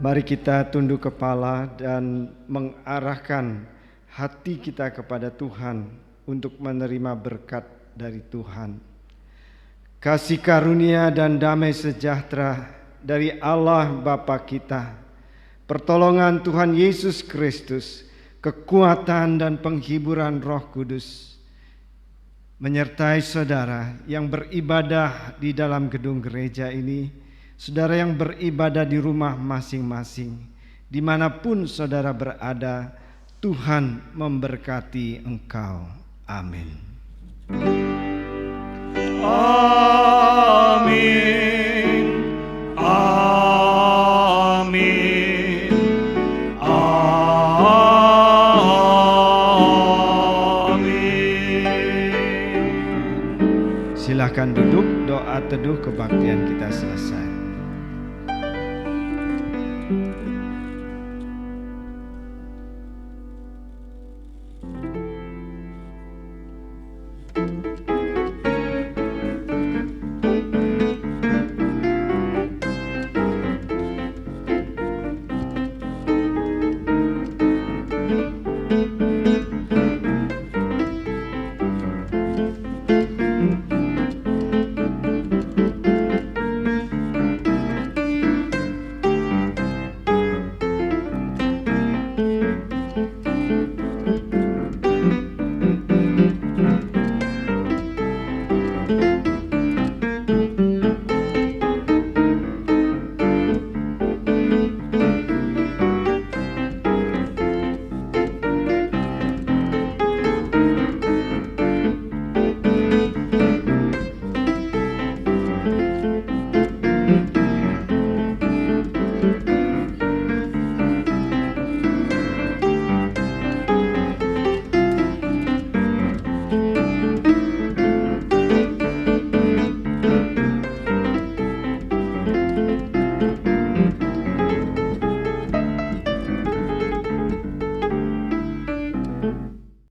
Mari kita tunduk kepala dan mengarahkan hati kita kepada Tuhan untuk menerima berkat dari Tuhan. Kasih karunia dan damai sejahtera dari Allah Bapa kita, pertolongan Tuhan Yesus Kristus, kekuatan dan penghiburan Roh Kudus menyertai saudara yang beribadah di dalam gedung gereja ini, saudara yang beribadah di rumah masing-masing, dimanapun saudara berada. Tuhan memberkati engkau. Amin. Amin. Amin. Amin. Silakan duduk, doa teduh kebaktian kita selesai.